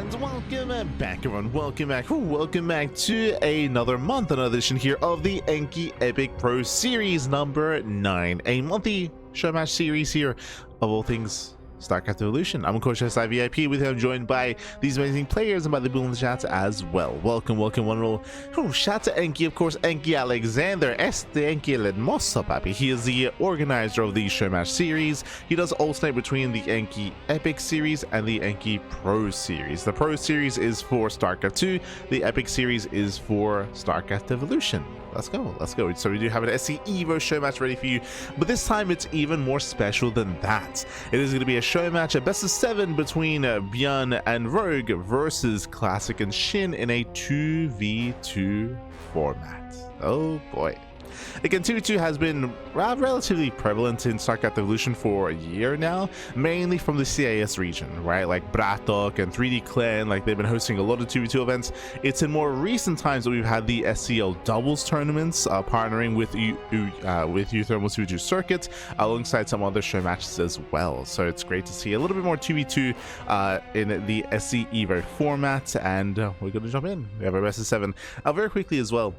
And welcome back, everyone. Welcome back to another month, another edition here of the Enki Epic Pro Series number 9, a monthly ShowMatch series here of all things StarCraft Evolution. I'm of course VIP with him, joined by these amazing players and by the ByuN in the chat as well. Welcome, one and all. Oh, shout to Enki, of course, Enki Alexander, Enki Ledmossa, papi. He is the organizer of the ShowMatch series. He does alternate between the Enki Epic Series and the Enki Pro Series. The Pro Series is for StarCraft 2, the Epic Series is for StarCraft Evolution. Let's go. So we do have an SC Evo show match ready for you, but this time it's even more special than that. It is going to be a show match, a best of 7 between ByuN and Rogue versus Classic and SHIN in a 2v2 format. Oh boy. Again, 2v2 has been relatively prevalent in StarCraft Evolution for a year now, mainly from the CIS region, right? Like Bratok and 3D Clan, like they've been hosting a lot of 2v2 events. It's in more recent times that we've had the SCL doubles tournaments, partnering with Thermal 2v2 Circuit, alongside some other show matches as well. So it's great to see a little bit more 2v2 in the SC Evo format, and we're going to jump in. We have our best of 7. Very quickly as well,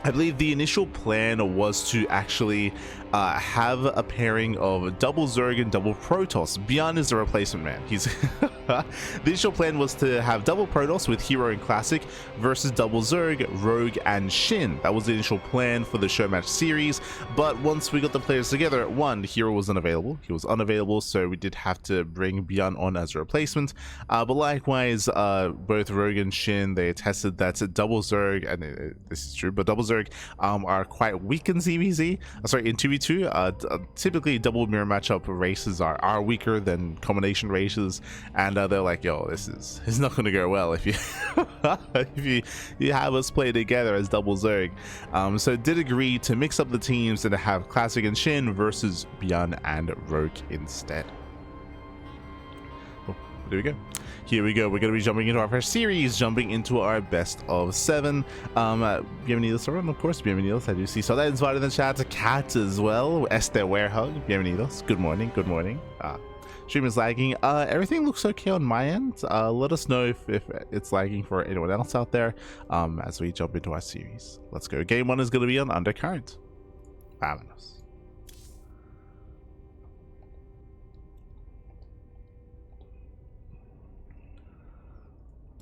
I believe the initial plan was to actually have a pairing of double Zerg and double Protoss. ByuN is the replacement man. He's the initial plan was to have double Protoss with Hero and Classic versus double Zerg, Rogue, and SHIN. That was the initial plan for the ShowMatch series. But once we got the players together, one, Hero was unavailable. He was unavailable, so we did have to bring ByuN on as a replacement. But likewise, both Rogue and SHIN, they attested that double Zerg, and this is true, but double Zerg are quite weak in ZVZ. Sorry, in 2v2. Typically double mirror matchup races are weaker than combination races, and they're like, yo, this is not going to go well if you if you have us play together as double Zerg. So did agree to mix up the teams and to have Classic and SHIN versus ByuN and Rogue instead. Oh, there we go. Here we go. We're going to be jumping into our first series, jumping into our best of 7. Bienvenidos, everyone. Of course, bienvenidos. I do see. So that invited in the chat to Cat as well. Este Warehug. Bienvenidos. Good morning. Good morning. Stream is lagging. Everything looks okay on my end. Let us know if it's lagging for anyone else out there as we jump into our series. Let's go. Game 1 is going to be on Undercurrent. Vámonos.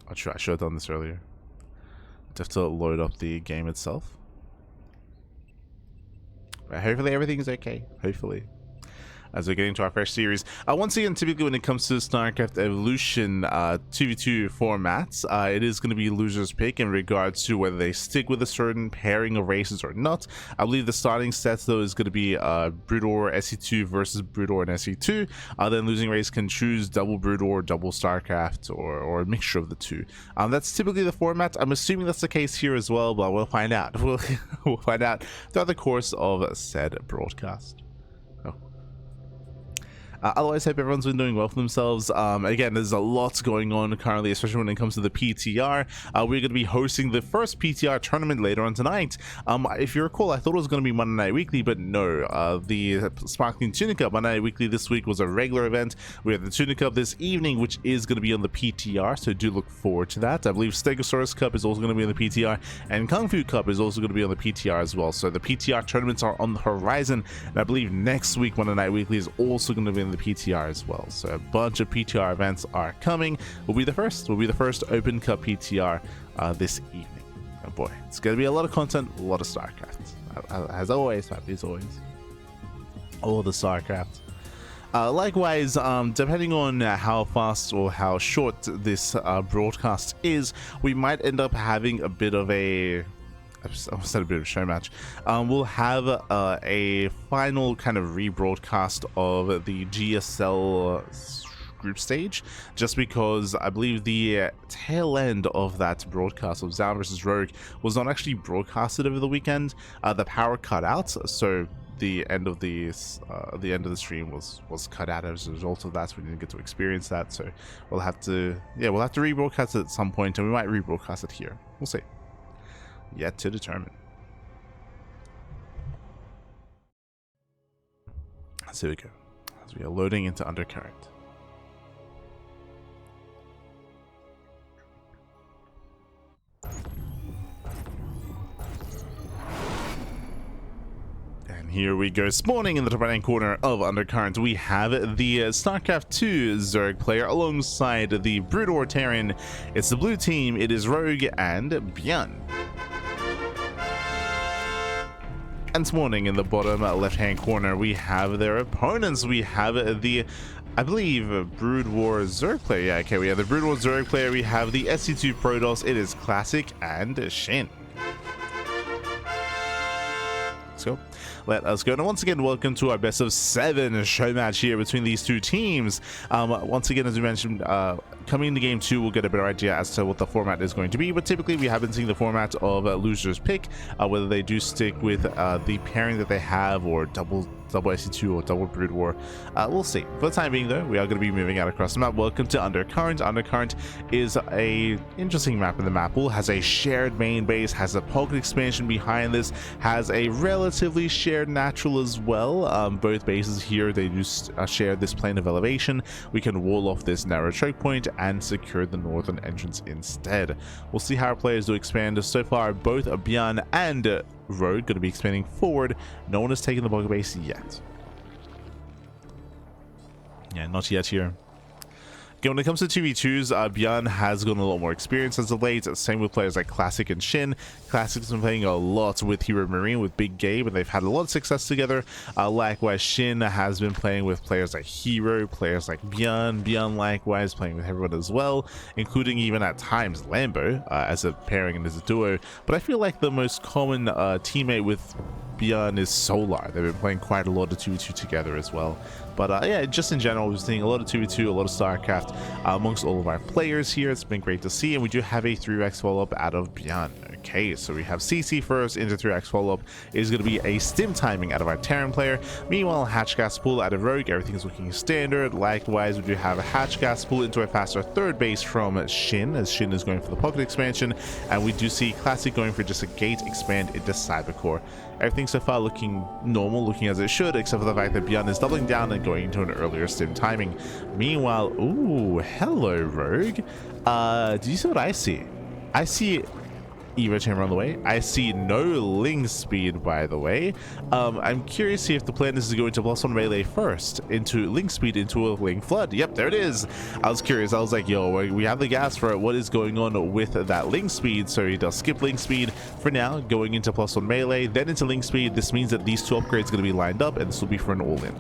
I should have done this earlier. Just to load up the game itself. But hopefully everything's okay. Hopefully. As we're getting to our first series. Once again, typically when it comes to StarCraft Evolution 2v2 formats, it is going to be loser's pick in regards to whether they stick with a certain pairing of races or not. I believe the starting sets, though, is going to be Broodor SE2 versus Broodor and SE2. Then losing race can choose double Broodor, double StarCraft, or a mixture of the two. That's typically the format. I'm assuming that's the case here as well, but we'll find out. We'll find out throughout the course of said broadcast. Otherwise, hope everyone's been doing well for themselves. Again, there's a lot going on currently, especially when it comes to the PTR. We're going to be hosting the first PTR tournament later on tonight. If you recall, I thought it was going to be Monday Night Weekly, but no. The Sparkling Tunic Cup Monday Night Weekly this week was a regular event. We have the Tunic Cup this evening, which is going to be on the PTR, so do look forward to that. I believe Stegosaurus Cup is also going to be on the PTR, and Kung Fu Cup is also going to be on the PTR as well. So the PTR tournaments are on the horizon, and I believe next week Monday Night Weekly is also going to be on the PTR as well. So a bunch of PTR events are coming. We'll be the first Open Cup PTR this evening. Oh boy, it's gonna be a lot of content, a lot of StarCraft, as always. As always, all the StarCraft. Likewise, depending on how fast or how short this broadcast is, we might end up having a bit of a almost had a bit of a show match. We'll have a final kind of rebroadcast of the GSL group stage, just because I believe the tail end of that broadcast of Zao versus Rogue was not actually broadcasted over the weekend. The power cut out, so the end of the stream was cut out as a result of that, so we didn't get to experience that. So we'll have to rebroadcast it at some point, and we might rebroadcast it here. We'll see. Yet to determine. So we go. As we are loading into Undercurrent. here we go. Spawning in the top right hand corner of Undercurrent, we have the StarCraft 2 Zerg player alongside the Brood War Terran. It's the blue team, it is Rogue and ByuN. And spawning in the bottom left hand corner, we have their opponents. We have the, I believe, Brood War Zerg player. Yeah, okay, we have the Brood War Zerg player. We have the SC2 Protoss. It is Classic and SHIN. Go. Let us go. And once again, welcome to our best of 7 show match here between these two teams. Once again, as we mentioned, coming into game 2, we'll get a better idea as to what the format is going to be. But typically, we have been seeing the format of losers pick, whether they do stick with the pairing that they have, or double SC2 or double Brood War. We'll see. For the time being, though, we are going to be moving out across the map. Welcome to Undercurrent. Undercurrent is a interesting map in the map pool. Has a shared main base, has a pocket expansion behind this, has a relatively shared natural as well. Both bases here, they do share this plane of elevation. We can wall off this narrow choke point and secure the northern entrance instead. We'll see how our players do expand. So far, both ByuN and Rogue going to be expanding forward. No one has taken the pocket base yet. Yeah, not yet here. Okay, when it comes to 2v2s, ByuN has gotten a lot more experience as of late. Same with players like Classic and SHIN. Classic's been playing a lot with Hero Marine, with Big Gabe, and they've had a lot of success together. Likewise, SHIN has been playing with players like Hero, players like ByuN. ByuN likewise playing with everyone as well, including even at times Lambo as a pairing and as a duo. But I feel like the most common teammate with ByuN is Solar. They've been playing quite a lot of 2v2 together as well. But yeah, just in general, we're seeing a lot of 2v2, a lot of StarCraft amongst all of our players here. It's been great to see, and we do have a 3x follow-up out of ByuN. Okay, so we have CC first into 3x follow-up. Is going to be a stim timing out of our Terran player. Meanwhile, hatch gas pool out of Rogue. Everything is looking standard. Likewise, we do have a hatch gas pool into a faster third base from SHIN, as SHIN is going for the pocket expansion. And we do see Classic going for just a gate expand into Cybercore. Everything so far looking normal, looking as it should, except for the fact that ByuN is doubling down and going into an earlier stim timing. Meanwhile, ooh, hello, Rogue. Do you see what I see? I see Evo chamber on the way. I see no Ling speed, by the way. I'm curious to see if the plan is to go into +1 melee first, into Ling speed, into a Ling flood. Yep, there it is. I was curious. I was like, yo, we have the gas for it. What is going on with that Ling speed? So he does skip Ling speed for now, going into +1 melee, then into Ling speed. This means that these two upgrades are going to be lined up, and this will be for an all-in.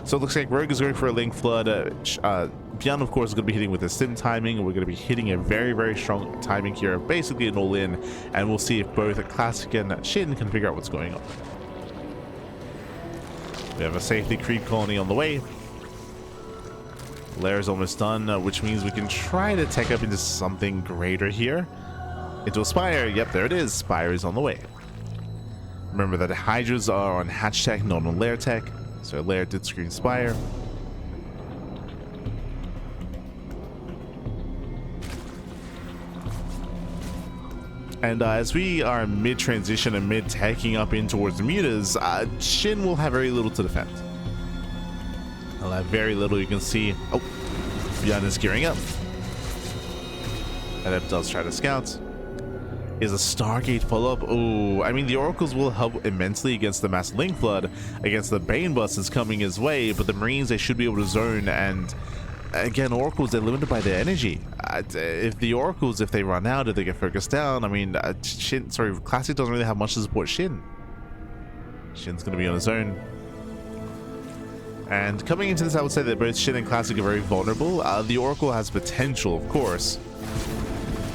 So it looks like Rogue is going for a Ling flood. ByuN, of course, is going to be hitting with a stim timing. We're going to be hitting a very, very strong timing here, basically an all-in, and we'll see if both Classic and SHIN can figure out what's going on. We have a safety creep colony on the way. Lair is almost done, which means we can try to tech up into something greater here. Into a Spire. Yep, there it is. Spire is on the way. Remember that the Hydras are on hatch tech, not on Lair tech. So Lair did screen Spire. And as we are mid-transition and mid-taking up in towards the mutas, SHIN will have very little to defend. I'll have very little. You can see, oh, ByuN is gearing up. And it does try to scout. Is a Stargate follow-up? Oh, I mean, the Oracles will help immensely against the Mass Ling Flood, against the Bane Bust that's coming his way, but the Marines, they should be able to zone, and again, Oracles, they're limited by their energy. If the Oracles, if they run out, if they get focused down, I mean, Classic doesn't really have much to support SHIN. SHIN's going to be on his own. And coming into this, I would say that both SHIN and Classic are very vulnerable. The Oracle has potential, of course.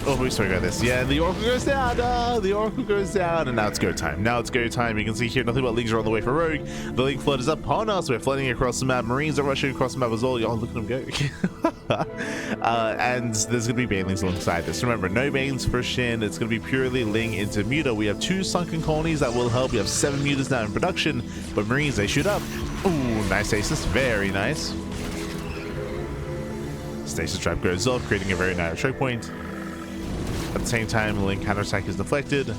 Oh, we're sorry about this. Yeah, the Oracle goes down. The Oracle goes down, and now it's go time. Now it's go time. You can see here nothing but Lings are on the way for Rogue. The Ling flood is upon us. We're flooding across the map. Marines are rushing across the map as well. Y'all, look at them go. And there's going to be Banelings alongside this. Remember, no Banes for SHIN. It's going to be purely Ling into Muta. We have 2 sunken colonies that will help. We have 7 Mutas now in production, but Marines, they shoot up. Ooh, nice stasis. Very nice. Stasis trap goes off, creating a very narrow choke point. At the same time, the Ling counterattack is deflected.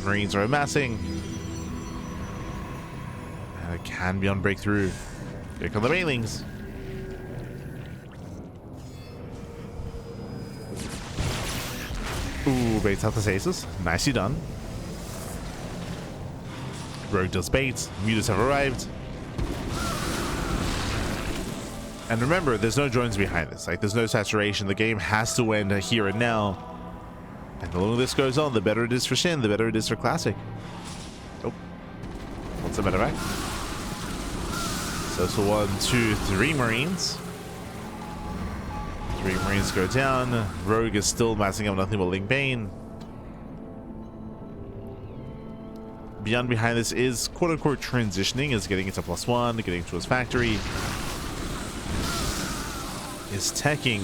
Marines are amassing. And it can be on breakthrough. Here come the Banelings. Ooh, baits out the stasis. Nicely done. Rogue does bait. Mutas have arrived. And remember, there's no drones behind this. Like, there's no saturation. The game has to end here and now. And the longer this goes on, the better it is for SHIN, the better it is for Classic. Oh. What's the matter, right? So it's for 1, 2, 3 Marines. 3 Marines go down. Rogue is still massing up nothing but Ling Bane. ByuN behind this is quote-unquote transitioning, is getting into +1, getting to his factory. Is teching,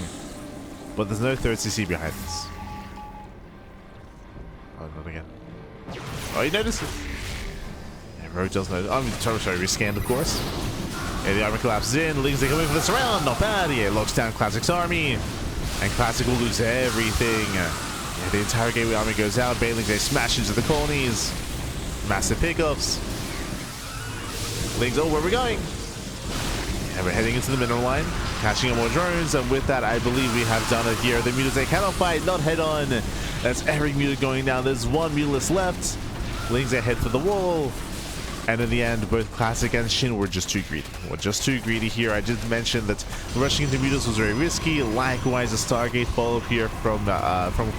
but there's no third CC behind this. Oh, not again. Oh, you noticed it. Yeah, Rogue does know. I'm trying to show you rescanned, of course. Yeah, the armor collapses in. Lings are coming for the surround. Not bad. Yeah, locks down Classic's army. And Classic will lose everything. Yeah, the entire gateway army goes out. Bailings, they smash into the colonies. Massive pickups. Lings, oh, where are we going? Yeah, we're heading into the mineral line. Catching up more drones, and with that, I believe we have done it here. The mutas, they cannot fight, not head on. That's every muta going down. There's one mutalist left. Lings, they head for the wall. And in the end, both Classic and SHIN were just too greedy. We're just too greedy here. I did mention that rushing into mutas was very risky. Likewise, the Stargate follow-up here from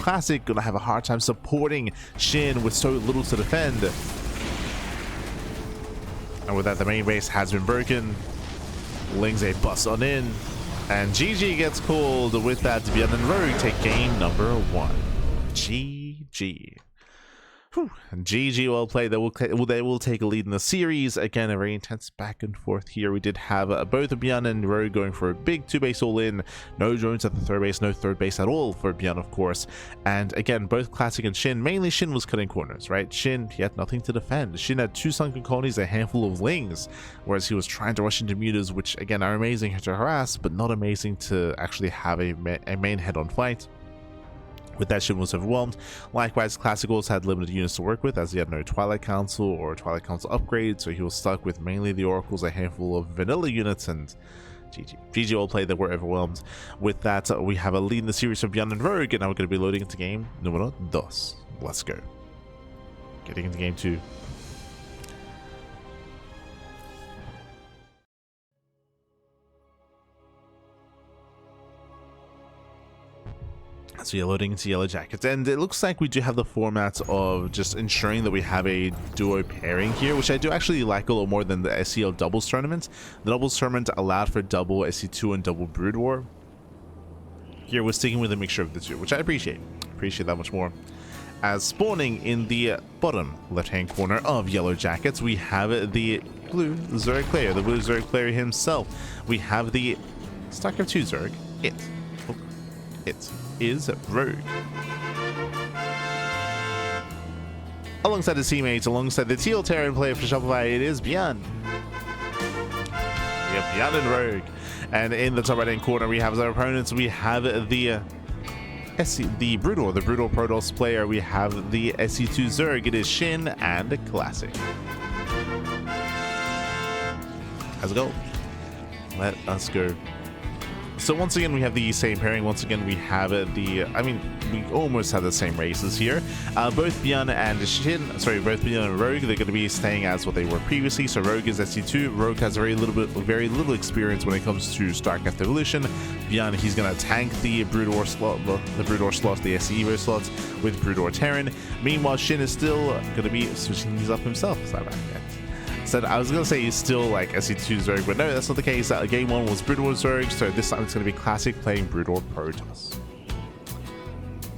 Classic. Gonna have a hard time supporting SHIN with so little to defend. And with that, the main base has been broken. Lings, they bust on in, and GG gets called. With that, ByuN and Rogue take game number 1. GG. Whew. GG, well played. They will take a lead in the series. Again, a very intense back and forth here. We did have both ByuN and Rogue going for a big 2-base all-in. No drones at the third base, no third base at all for ByuN, of course. And again, both Classic and SHIN, mainly SHIN was cutting corners, right? SHIN, he had nothing to defend. SHIN had 2 sunken colonies, a handful of Lings, whereas he was trying to rush into mutas, which again are amazing to harass, but not amazing to actually have a main head-on fight. With that, SHIN was overwhelmed. Likewise, Classic also had limited units to work with, as he had no Twilight Council or Twilight Council upgrade, so he was stuck with mainly the Oracles, a handful of vanilla units, and GG. GG all played, they were overwhelmed. With that, we have a lead in the series of ByuN and Rogue, and now we're going to be loading into game numero 2. Let's go. Getting into game 2. So you're loading into Yellow Jackets, and it looks like we do have the format of just ensuring that we have a duo pairing here, which I do actually like a little more than the SEL doubles tournament. The doubles tournament allowed for double SC2 and double Brood War. Here we're sticking with a mixture of the two, which I appreciate that much more. As spawning in the bottom left-hand corner of Yellow Jackets, we have the blue Zerg player, the blue Zerg player himself. We have the StarCraft 2 Zerg. It is Rogue. Alongside his teammates, alongside the Teal Terran player for Shopify, it is ByuN. We have ByuN and Rogue. And in the top right-hand corner, we have as our opponents, we have the Brood War, the Brood War Protoss player. We have the SC2 Zerg. It is SHIN and Classic. Let's go. Let us go. So once again, we have the same pairing. Once again, we have we almost have the same races here. Both ByuN and both ByuN and Rogue, they're going to be staying as what they were previously. So Rogue is SC2. Rogue has very little experience when it comes to StarCraft Evolution. ByuN, he's going to tank the Brood War slot, the SC Evo slots with Brood War Terran. Meanwhile, SHIN is still going to be switching these up himself. So I was going to say he's still like SC2 Zerg, but no, that's not the case. Game 1 was Brood War Zerg, so this time it's going to be Classic playing Brood War Protoss.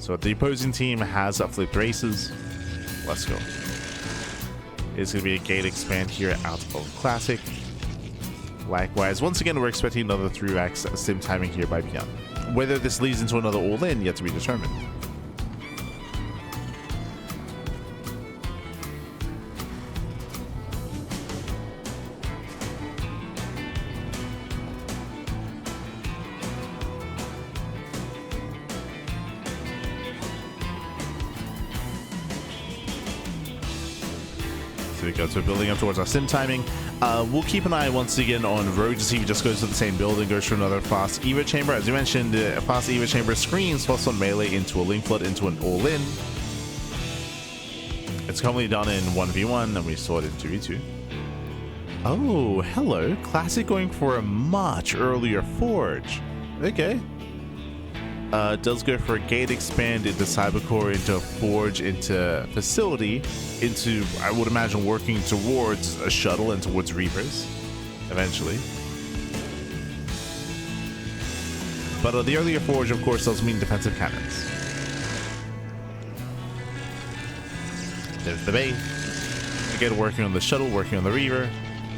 So the opposing team has flipped races. Let's go. It's going to be a gate expand here out of Classic. Likewise, once again, we're expecting another 3x sim timing here by ByuN. Whether this leads into another all-in, yet to be determined. So we go, so building up towards our sim timing. We'll keep an eye once again on Rogue to see if he just goes to the same building, goes for another fast Evo chamber. As you mentioned, a fast Evo chamber screens, slots on melee into a link flood into an all-in. It's commonly done in 1v1 and we saw it in 2v2. Oh, hello. Classic going for a much earlier forge. Okay. Does go for a gate expand into cybercore, into forge, into facility, into, I would imagine, working towards a shuttle and towards reapers eventually. But the earlier forge, of course, does mean defensive cannons. There's the bay. Again, working on the shuttle, working on the reaver.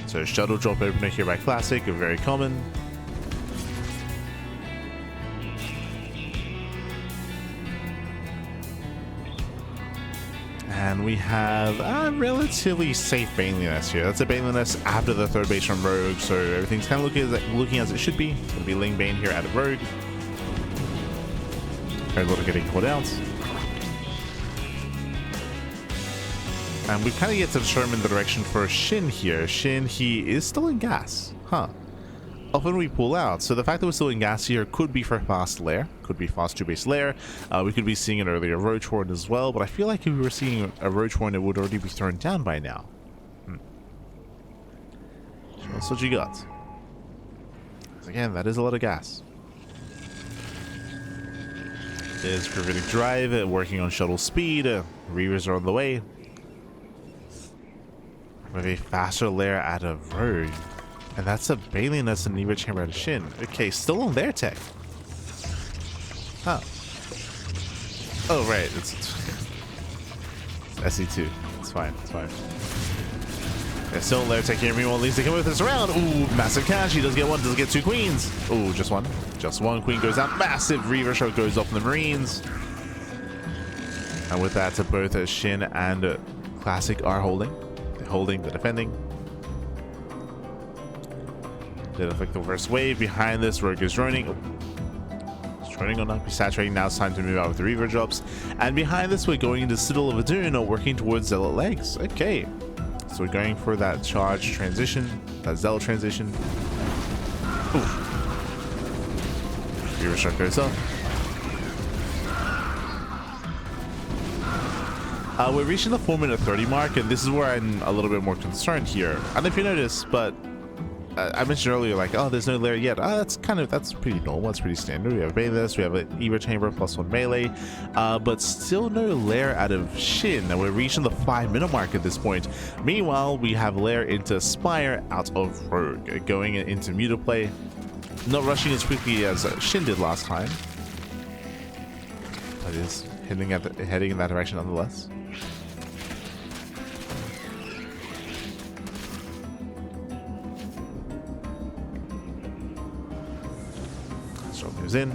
So shuttle drop opener here by Classic, very common. And we have a relatively safe Baneliness here. That's a Baneliness after the third base from Rogue, so everything's kind of looking as it should be. Gonna be Ling Bane here out of Rogue. Very little getting caught out. And we kind of get to determine the direction for SHIN here. SHIN, he is still in gas. Huh. Often we pull out. So the fact that we're still in gas here could be for fast lair. Could be fast 2-base lair. We could be seeing an earlier Roach Horn as well. But I feel like if we were seeing a Roach Horn, it would already be thrown down by now. So that's what you got. Again, that is a lot of gas. There's Gravitic Drive, working on shuttle speed. Reavers are on the way. With a faster lair out of Rogue. And that's a Baneliness and Neva Chamber out of SHIN. Okay, still on their tech. Huh. Oh, right. It's SE2. It's fine. It's fine. Yeah, still on their tech here. Meanwhile, at least they come with this round. Ooh, massive cash. He does get one. Does get 2 queens. Ooh, just one. Just one queen goes out. Massive Reaver shot goes off in the Marines. And with that, both SHIN and Classic are holding. Holding, the defending. They affect the first wave. Behind this, Rogue is running. It's running or not be saturating. Now it's time to move out with the Reaver drops. And behind this, we're going into Citadel of Adun, or working towards Zealot legs. Okay. So we're going for that charge transition, that Zealot transition. Oof. Reaver shot goes up. We're reaching the 4-minute 30 mark, and this is where I'm a little bit more concerned here. I don't know if you noticed, but I mentioned earlier, like, oh, there's no lair yet. That's pretty normal. That's pretty standard. We have Baneliness, we have an Evo Chamber +1 melee, but still no lair out of SHIN. And we're reaching the 5-minute mark at this point. Meanwhile, we have lair into Spire out of Rogue, going into Mutaplay. Not rushing as quickly as SHIN did last time. But is heading in that direction nonetheless. Moves in.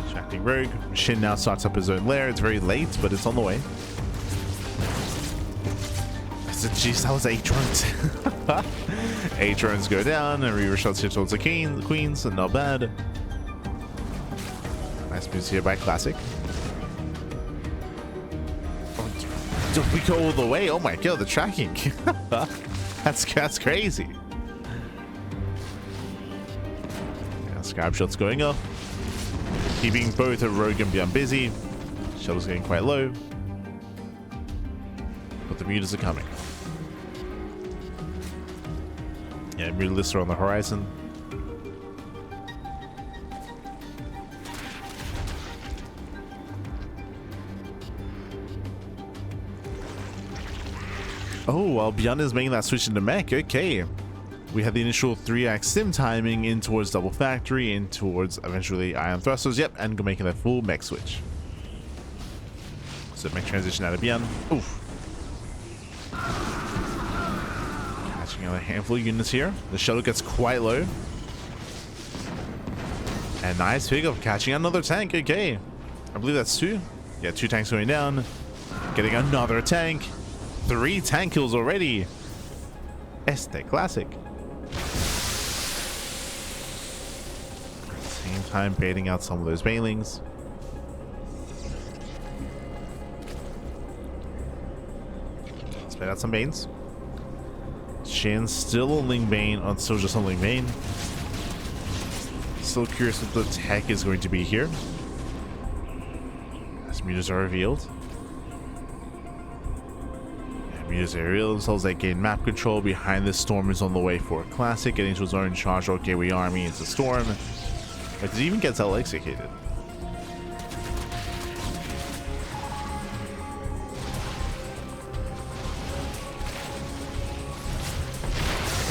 Distracting Rogue. SHIN now starts up his own lair. It's very late, but it's on the way. Jeez, that was 8 drones. 8 drones go down, and Reaver shots here towards the queens, and not bad. Nice moves here by Classic. Oh, we go all the way. Oh my god, the tracking. That's crazy. Scarab shots going off, keeping both a Rogue and ByuN busy. Shuttle's getting quite low, but the mutas are coming. Yeah, mutalists are on the horizon. Oh, well, ByuN is making that switch into mech. Okay. We had the initial 3x sim timing in towards double factory, in towards eventually ion thrusters. Yep, and making that full mech switch. So mech transition out of ByuN. Oof. Catching another handful of units here. The shuttle gets quite low. And nice pickup, catching another tank. Okay. I believe that's 2. Yeah, 2 tanks going down. Getting another tank. 3 tank kills already. Classic. Same time baiting out some of those banelings. Let's bait out some banes. SHIN still on Ling Bane, still just on Ling Bane. Still curious what the tech is going to be here. As mutas are revealed. Mutas reveal themselves. They gain map control. Behind this, Storm is on the way for a classic, getting to his own charge. Okay, we army into Storm. But does he even get out executed?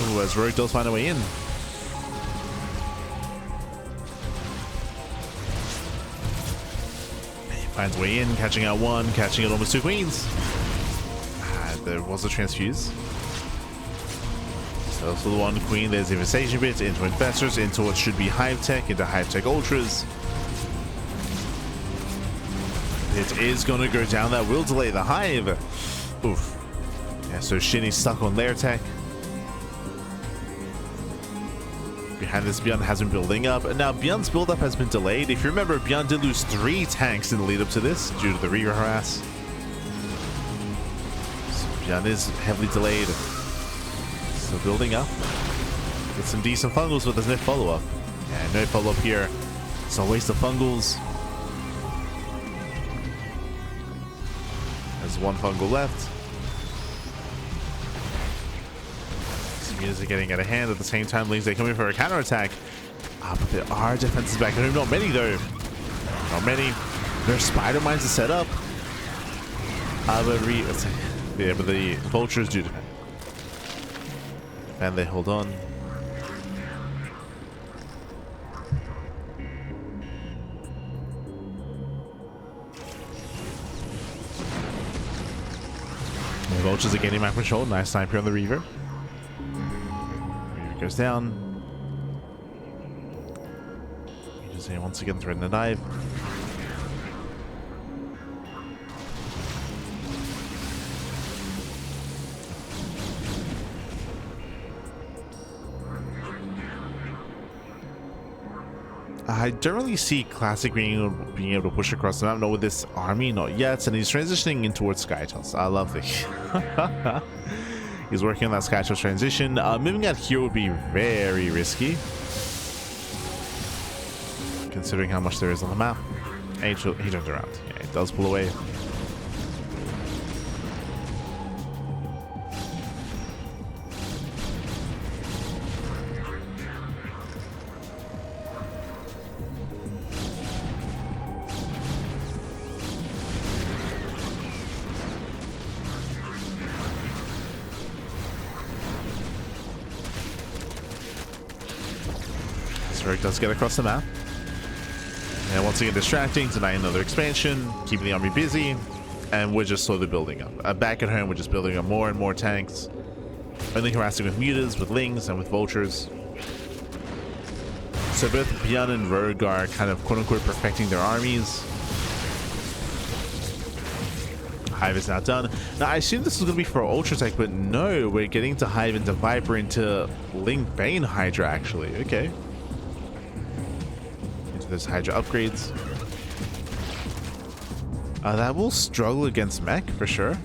Ooh, as Rogue does find a way in. He finds a way in, catching out one, catching out almost two queens. There was a transfuse. So for the one queen, there's the infestation bit into infestors, into what should be hive tech, into hive tech ultras. It is going to go down. That will delay the hive. Oof. Yeah, so SHIN is stuck on lair tech. Behind this, ByuN has been building up. And now ByuN's build-up has been delayed. If you remember, ByuN did lose 3 tanks in the lead up to this due to the Reaver harass. ByuN is heavily delayed. So building up. Get some decent fungals, but there's no follow-up. Yeah, no follow-up here. It's a waste of fungals. There's one fungal left. Some units are getting out of hand. At the same time, Lings, they come in for a counterattack. But there are defenses back at home. Not many, though. Not many. Their spider mines are set up. Yeah, but the vultures do defend. And they hold on. The vultures are gaining map control. Nice sniper on the Reaver. Reaver goes down. He just once again threatening the dive. I don't really see Classic being able to push across the map. Not with this army, not yet. And he's transitioning in towards Skytoss. I love this. He's working on that Skytoss transition. Moving out here would be very risky, considering how much there is on the map. And he turns around. Yeah, it does pull away. Rogue does get across the map. And once again distracting, denying another expansion, keeping the army busy, and we're just slowly building up. Back at home, we're just building up more and more tanks. Only harassing with mutas, with lings, and with vultures. So both ByuN and Rogue are kind of quote-unquote perfecting their armies. Hive is now done. Now I assume this is going to be for Ultra Tech, but no, we're getting to Hive into Viper into Ling Bane Hydra actually. Okay. There's Hydra upgrades. That will struggle against mech for sure.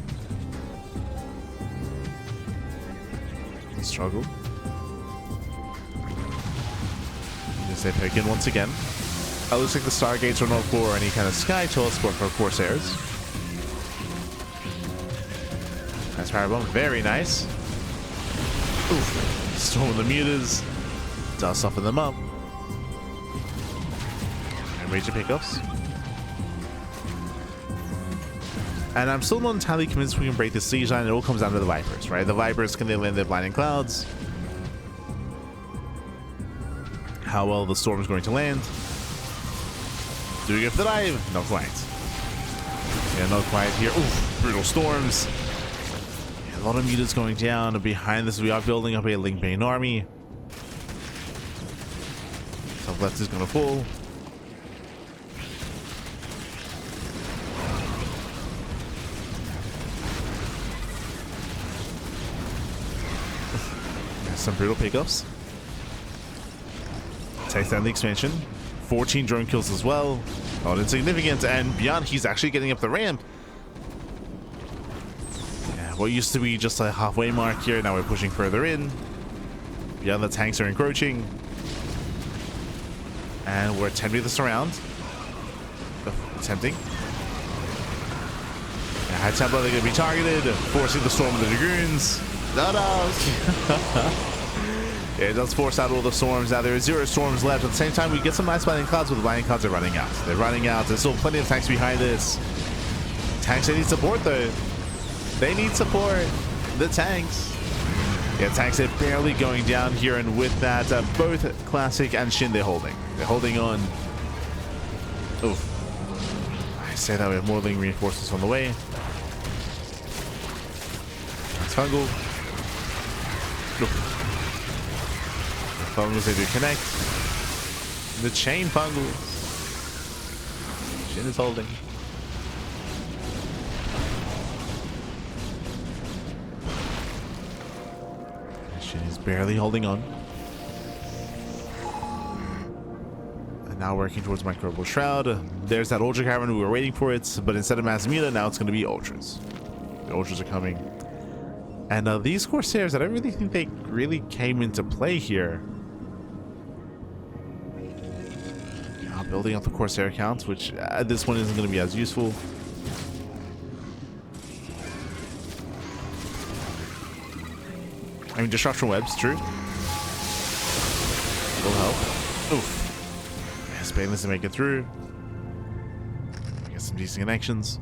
Struggle. There's a pick in once again. Looks like the Stargates are not for any kind of Skytoss, but for Corsairs. Nice Parabomb, very nice. Oof. Storm the mutas. Does soften them up. Major pickups. And I'm still not entirely convinced we can break the siege line. It all comes down to the Vipers, right? The Vipers, can they land their blinding clouds? How well the Storm is going to land. Do we go for the dive? Not quite. Yeah, not quite here. Ooh, brutal storms. Yeah, a lot of mutas going down. And behind this, we are building up a Ling Bane army. Top left is going to fall. Some brutal pickups. Takes down the expansion. 14 drone kills as well. Not insignificant. And ByuN, he's actually getting up the ramp. Yeah, what used to be just a halfway mark here, now we're pushing further in. ByuN, the tanks are encroaching. And we're attempting this around. Attempting. High Templar, they're going to be targeted, forcing the Storm of the Dragoons. Yeah, it does force out all the storms. Now there are 0 storms left. At the same time, we get some nice Lightning Clouds, but the Lightning Clouds are running out. They're running out. There's still plenty of tanks behind this. Tanks, they need support, though. They need support. The tanks. Yeah, tanks are barely going down here, and with that, both Classic and SHIN, they're holding. They're holding on. Oof. I say that we have more lingering reinforcements on the way. That's Fungal. Oof. Fungals, they do connect. The chain Fungals. SHIN is holding. SHIN is barely holding on. And now working towards Microbial Shroud. There's that Ultra Cavern. We were waiting for it, but instead of Mass Muta, now it's going to be Ultras. The Ultras are coming. And these Corsairs, I don't really think they really came into play here. Building up the Corsair counts, which this one isn't going to be as useful. I mean, Disruption Webs, true. Will help. Oof. Yes, Baneless to make it through. Get some decent connections.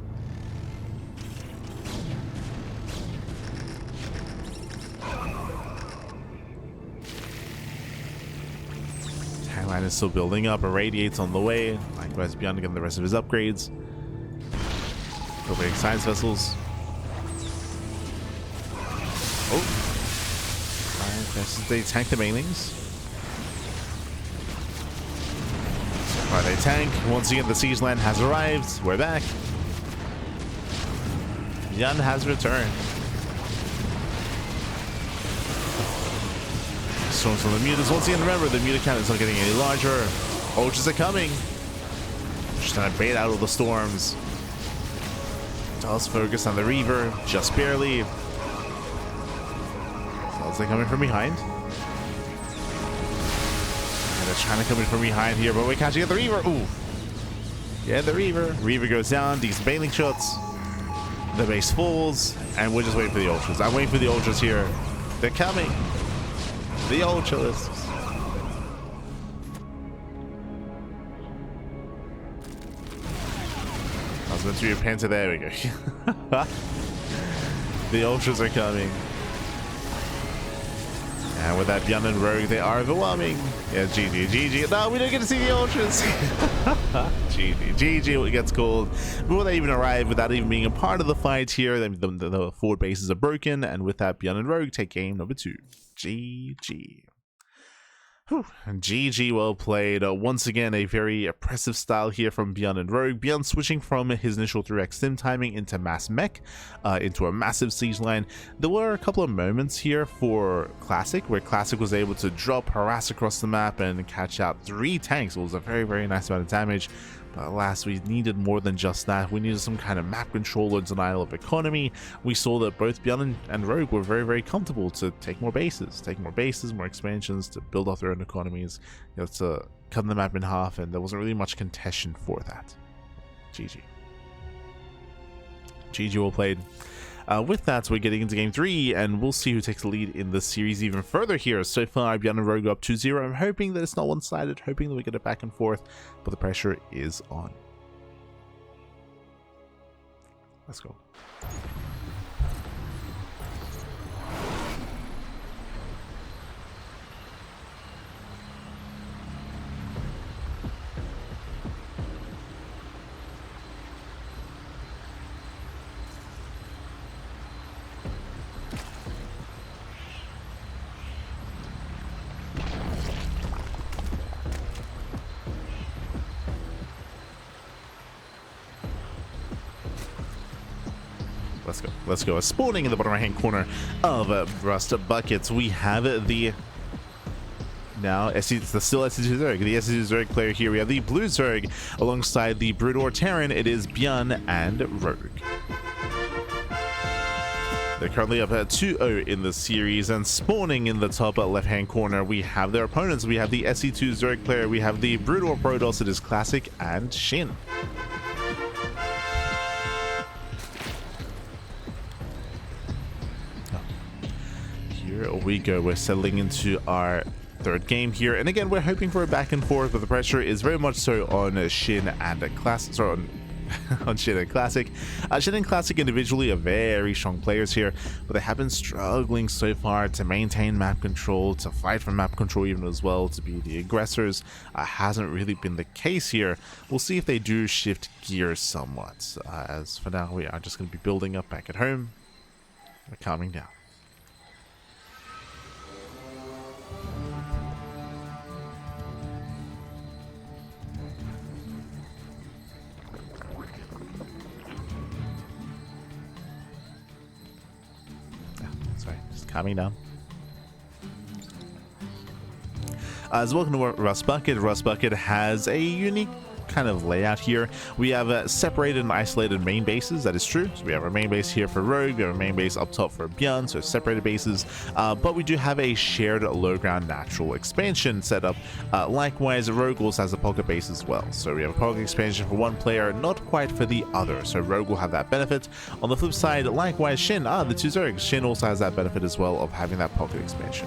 Line is still building up. Irradiate's on the way. Likewise, ByuN to get the rest of his upgrades. Building science vessels. Oh. Alright, they tank the mainlings. Alright, they tank. Once again, the siege land has arrived. We're back. ByuN has returned. Storms from the mutas. Once again, remember, the muta count is not getting any larger. Ultras are coming. Just trying to bait out all the storms. Does focus on the Reaver, just barely. Sounds like coming from behind. And they're trying to come in from behind here, but we're catching at the Reaver. Ooh. Yeah, the Reaver. Reaver goes down. Decent bailing shots. The base falls, and we're just waiting for the Ultras. I'm waiting for the Ultras here. They're coming. The Ultras. I was meant to be a Panther. There we go. The Ultras are coming. And with that ByuN and Rogue, they are overwhelming. Yeah, GG. No, we don't get to see the Ultras. GG, what gets called. Before they even arrive, without even being a part of the fight here, the forward bases are broken. And with that, ByuN and Rogue take game number 2. GG. Whew. GG, well played. Once again, a very oppressive style here from ByuN and Rogue. ByuN switching from his initial 3x sim timing into mass mech, into a massive siege line. There were a couple of moments here for Classic, where Classic was able to drop, harass across the map, and catch out 3 tanks. It was a very, very nice amount of damage. But alas, we needed more than just that. We needed some kind of map control or denial of economy. We saw that both ByuN and Rogue were very, very comfortable to take more bases, more expansions, to build off their own economies, you know, to cut the map in half, and there wasn't really much contention for that. GG. GG, well played. With that, we're getting into game 3, and we'll see who takes the lead in the series even further here. So far, ByuN and Rogue up 2-0. I'm hoping that it's not one-sided, hoping that we get it back and forth, but the pressure is on. Let's go. Let's go. Spawning in the bottom right hand corner of Rust Buckets, we have the now it's still SC2 Zerg, the SC2 Zerg player here. We have the blue Zerg alongside the Broodor Terran. It is ByuN and Rogue. They're currently up at 2-0 in the series, and spawning in the top left hand corner, we have their opponents. We have the SC2 Zerg player, we have the Broodor Protoss. It is Classic and SHIN. here we go. We're settling into our third game here, and again we're hoping for a back and forth, but the pressure is very much so on SHIN and Classic. Sorry, on SHIN and Classic. SHIN and Classic individually are very strong players here, but they have been struggling so far to maintain map control, to fight for map control even as well, to be the aggressors. Hasn't really been the case here. We'll see if they do shift gears somewhat. As for now, we are just going to be building up back at home. We're calming down. Calming down. As welcome to Rust Bucket. Rust Bucket has a unique kind of layout here. We have separated and isolated main bases. That is true. So we have our main base here for Rogue. We have a main base up top for ByuN, so separated bases. But we do have a shared low ground natural expansion set up. Likewise, Rogue also has a pocket base as well. So we have a pocket expansion for one player, not quite for the other. So Rogue will have that benefit. On the flip side, likewise, SHIN, the two Zergs, SHIN also has that benefit as well of having that pocket expansion.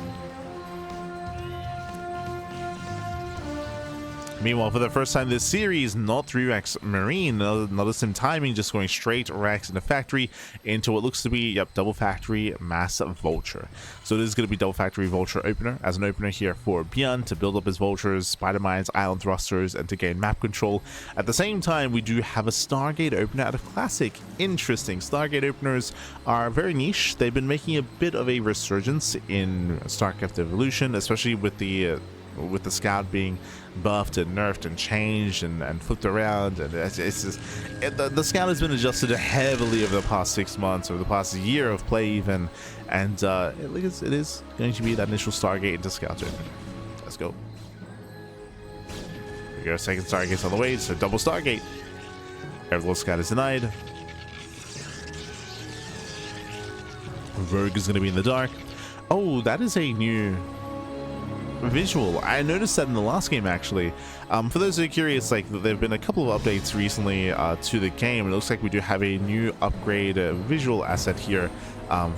Meanwhile, for the first time this series, not 3-Rex Marine, not the same timing, just going straight Rex in the factory into what looks to be, yep, double factory mass vulture. So this is going to be double factory vulture opener, as an opener here for ByuN to build up his vultures, spider mines, island thrusters, and to gain map control. At the same time, we do have a Stargate opener out of Classic. Interesting. Stargate openers are very niche. They've been making a bit of a resurgence in StarCraft Evolution, especially with the scout being buffed and nerfed and changed and flipped around, and it's just the scout has been adjusted heavily over the past 6 months, over the past year of play even, and it is going to be that initial Stargate into scout open. Let's go. Here we go, second Stargate's on the way. It's a double Stargate. Every scout is denied. Rogue is going to be in the dark. Oh, that is a new visual. I noticed that in the last game, actually. For those who are curious, like, there have been a couple of updates recently to the game. It looks like we do have a new upgrade visual asset here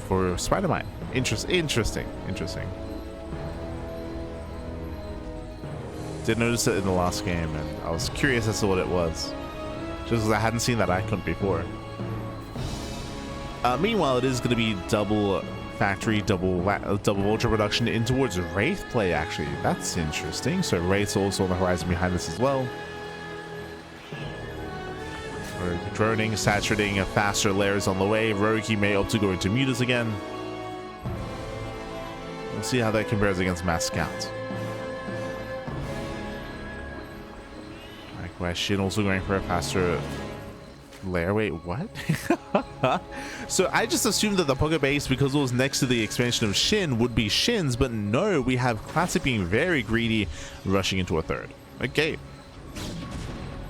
for Spider-Man. Interesting. Did notice it in the last game, and I was curious as to what it was, just because I hadn't seen that icon before. Meanwhile, it is going to be double factory, double vulture production in towards Wraith play, actually. That's interesting. So Wraith's also on the horizon behind this as well. We're droning, saturating faster layers on the way. Rogue, he may opt to go into mutas again. We'll see how that compares against Mass Scout. Likewise, SHIN also going for a faster layer. Wait, what? So I just assumed that the pocket base, because it was next to the expansion of SHIN, would be SHIN's, but no, we have Classic being very greedy, rushing into a third. Okay.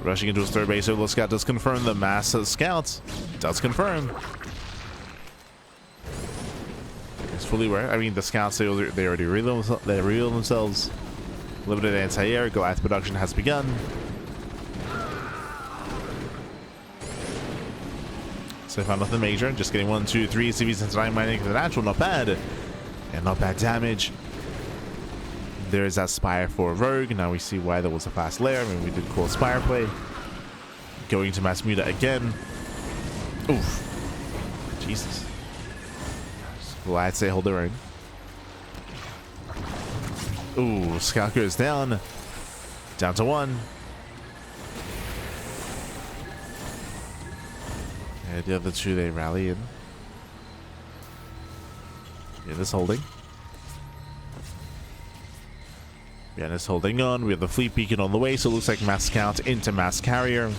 Rushing into his third base. So Scout does confirm the mass scouts. Does confirm. It's fully aware. I mean, the scouts, they already reveal themselves. Limited anti-air. Goliath production has begun. So found nothing major, just getting 1, 2, 3 CVs into 9 mining into the natural, not bad. And not bad damage. There's that Spire for Rogue. Now we see why there was a fast layer. I mean, we did cool Spire play. Going to mass muta again. Oof. Jesus. Well, I'd say hold their own. Ooh, Scout goes down. Down to 1. The other two, they rally in. Yeah, this holding. Yeah, this holding on. We have the fleet beacon on the way, so it looks like mass scout into mass carrier.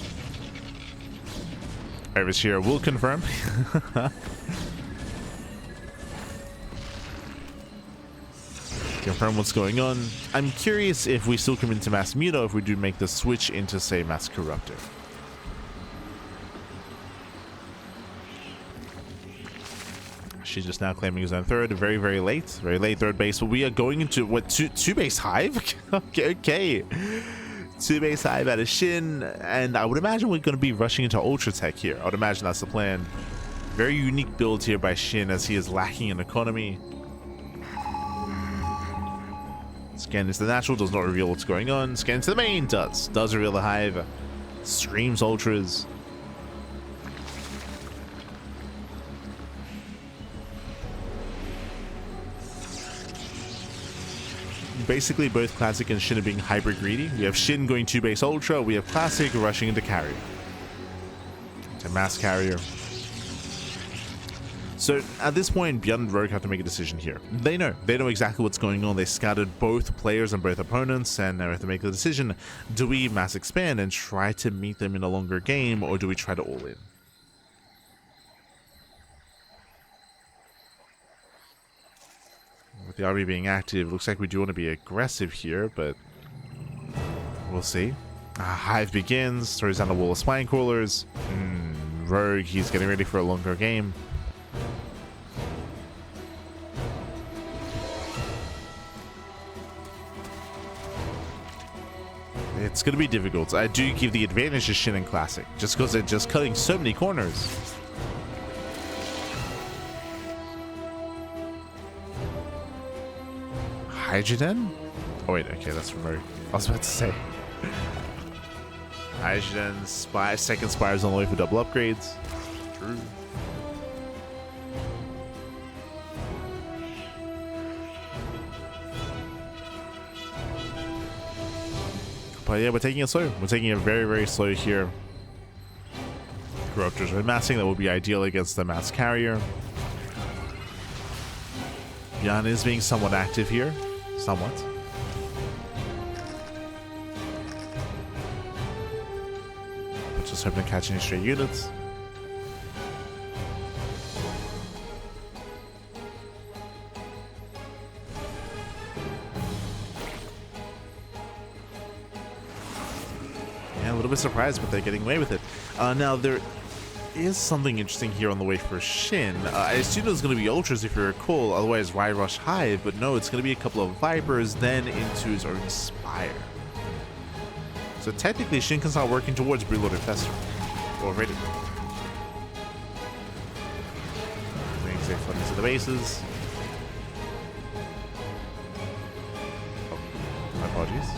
Overseer will confirm. Confirm what's going on. I'm curious if we still come into mass muta, if we do make the switch into, say, mass corruptor. She's just now claiming his own third. Very late third base. But we are going into what, two base hive? okay. 2 base hive out of SHIN, and I would imagine we're going to be rushing into Ultra Tech here. I would imagine that's the plan. Very unique build here by SHIN, as he is lacking in economy. Scan into the natural, does not reveal what's going on. Scan into the main, does reveal the hive. Screams ultras. Basically, both Classic and Shin are being hyper greedy. We have Shin going 2 base ultra, we have Classic rushing into carrier. To mass carrier. So at this point, ByuN and Rogue have to make a decision here. They know exactly what's going on. They scouted both players and both opponents, and now we have to make the decision. Do we mass expand and try to meet them in a longer game, or do we try to all in? With the RB being active, looks like we do want to be aggressive here, but we'll see. Hive begins, throws down the wall of spine crawlers. Rogue, he's getting ready for a longer game. It's going to be difficult. I do give the advantage to Shin and Classic, just because they're just cutting so many corners. Hydrogen? Oh wait, okay, that's from Rogue. I was about to say. Hydrogen, Spire, second Spire's on the way for double upgrades. True. But yeah, we're taking it slow. We're taking it very, very slow here. Corruptors are massing. That will be ideal against the mass carrier. ByuN is being somewhat active here. Somewhat. But just hoping to catch any stray units. Yeah, a little bit surprised, but they're getting away with it. Now, there is something interesting here on the way for Shin. I assumed it was going to be Ultras, if you recall, otherwise why rush Hive? But no, it's going to be a couple of Vipers, then into his own Spire. So technically, Shin can start working towards Broodlord Infestor already. Things they flood into the bases. Oh, my apologies.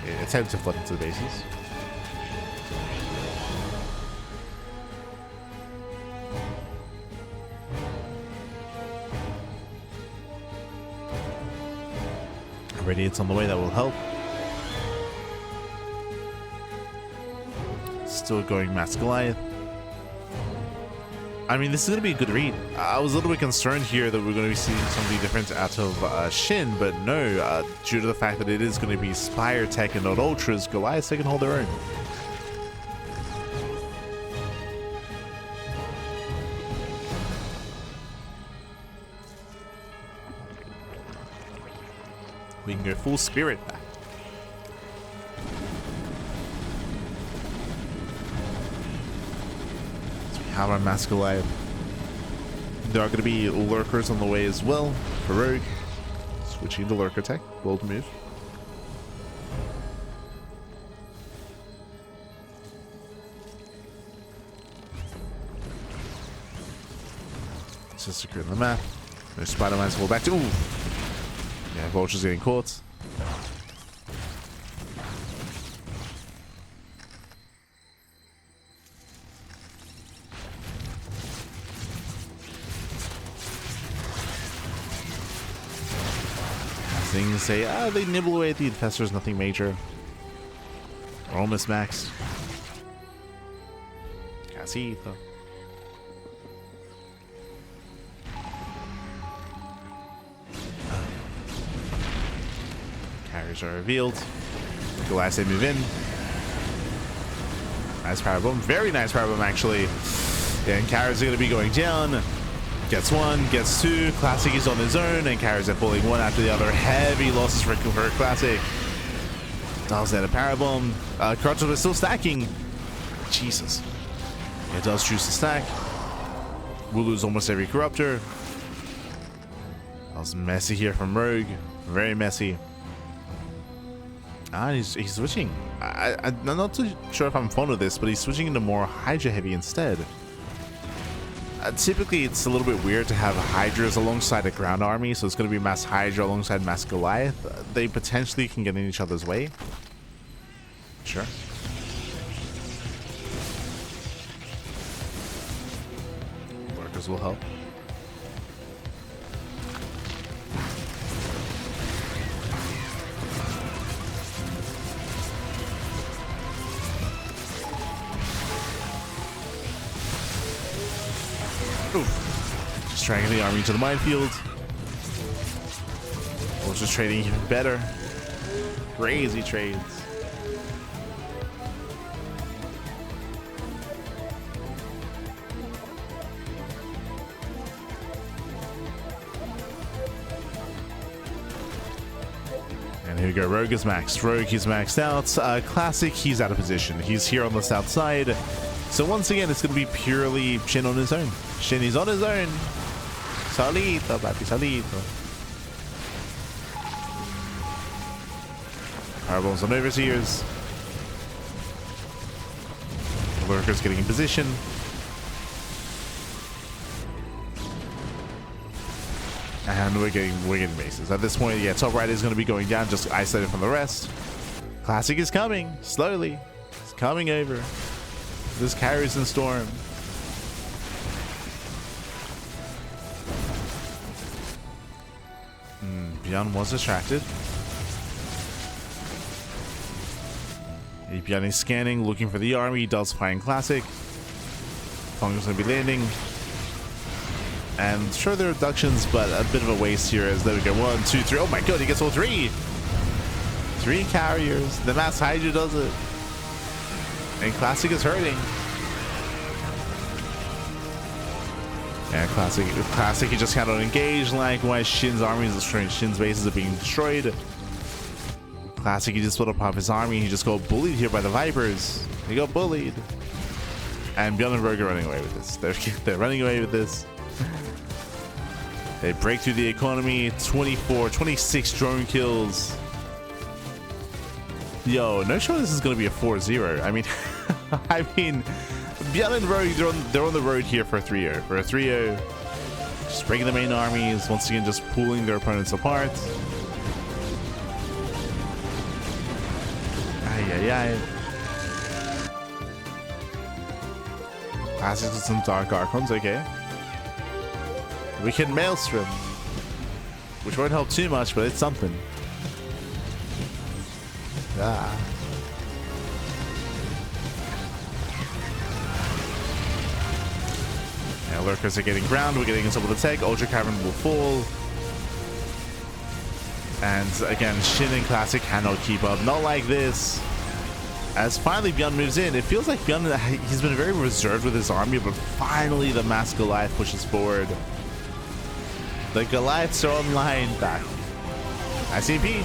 Yeah, attempt to flood into the bases. Radiates on the way, that will help. Still going Mass Goliath. I mean, this is going to be a good read. I was a little bit concerned here that we're going to be seeing something different out of Shin, but no, due to the fact that it is going to be Spire Tech and not Ultras, Goliaths, they can hold their own. We can go full spirit back. So we have our Mass Goliath. There are going to be lurkers on the way as well for Rogue. Switching to lurker tech. Bold move. Just secure the map. No Spider-Man's fall back to. Ooh. Yeah, Vulture's getting caught. Things say, they nibble away at the infestors, nothing major. We're almost maxed. Can't see though. Carriers are revealed. Goliaths, they move in. Nice power bomb. Very nice power bomb, actually. And carriers are going to be going down. Gets one, gets two. Classic is on his own, and carriers are falling one after the other. Heavy losses for Classic. Does that a power bomb? Corruptors are still stacking. Jesus. It does choose to stack. We'll lose almost every Corruptor. That was messy here from Rogue. Very messy. He's switching. I'm not too sure if I'm fond of this, but he's switching into more Hydra heavy instead. Typically, it's a little bit weird to have Hydras alongside a ground army, so it's going to be Mass Hydra alongside Mass Goliath. They potentially can get in each other's way. Sure. Workers will help. Ooh. Just dragging the army to the minefield. Or just trading even better. Crazy trades. And here we go. Rogue is maxed. Rogue, he's maxed out. Classic, he's out of position. He's here on the south side. So once again, it's going to be purely SHIN on his own. SHIN is on his own. Solito, papi, solito. Powerbombs on overseers. Lurkers getting in position. And we're getting bases. At this point, yeah, top right is going to be going down, just isolated from the rest. Classic is coming, slowly. It's coming over. This carries in storm. ByuN was distracted. ByuN is scanning, looking for the army. He does find Classic. Fungus going to be landing. And sure, there are reductions, but a bit of a waste here as there we go. 1, 2, 3. Oh my god, he gets all 3. 3 carriers. The Mass Hydra does it. And Classic is hurting. Yeah, Classic, he just cannot engage. Likewise, SHIN's army is destroyed. SHIN's bases are being destroyed. Classic, he just split up his army. He just got bullied here by the Vipers. He got bullied. And ByuN and Rogue are running away with this. They're running away with this. They break through the economy. 26 drone kills. Yo, no sure this is going to be a 4-0. I mean, ByuN and Rogue, they're on the road here for a 3-0. For a 3-0, just breaking the main armies. Once again, just pulling their opponents apart. Classics with some Dark Archons, okay. We can Maelstrom, which won't help too much, but it's something. Ah. Yeah, Lurkers are getting ground. We're getting some of the tech. Ultra Cavern will fall. And again, SHIN and Classic cannot keep up. Not like this. As finally ByuN moves in, it feels like ByuN, he's been very reserved with his army, but finally the Mass Goliath pushes forward. The Goliaths are online back. ICP.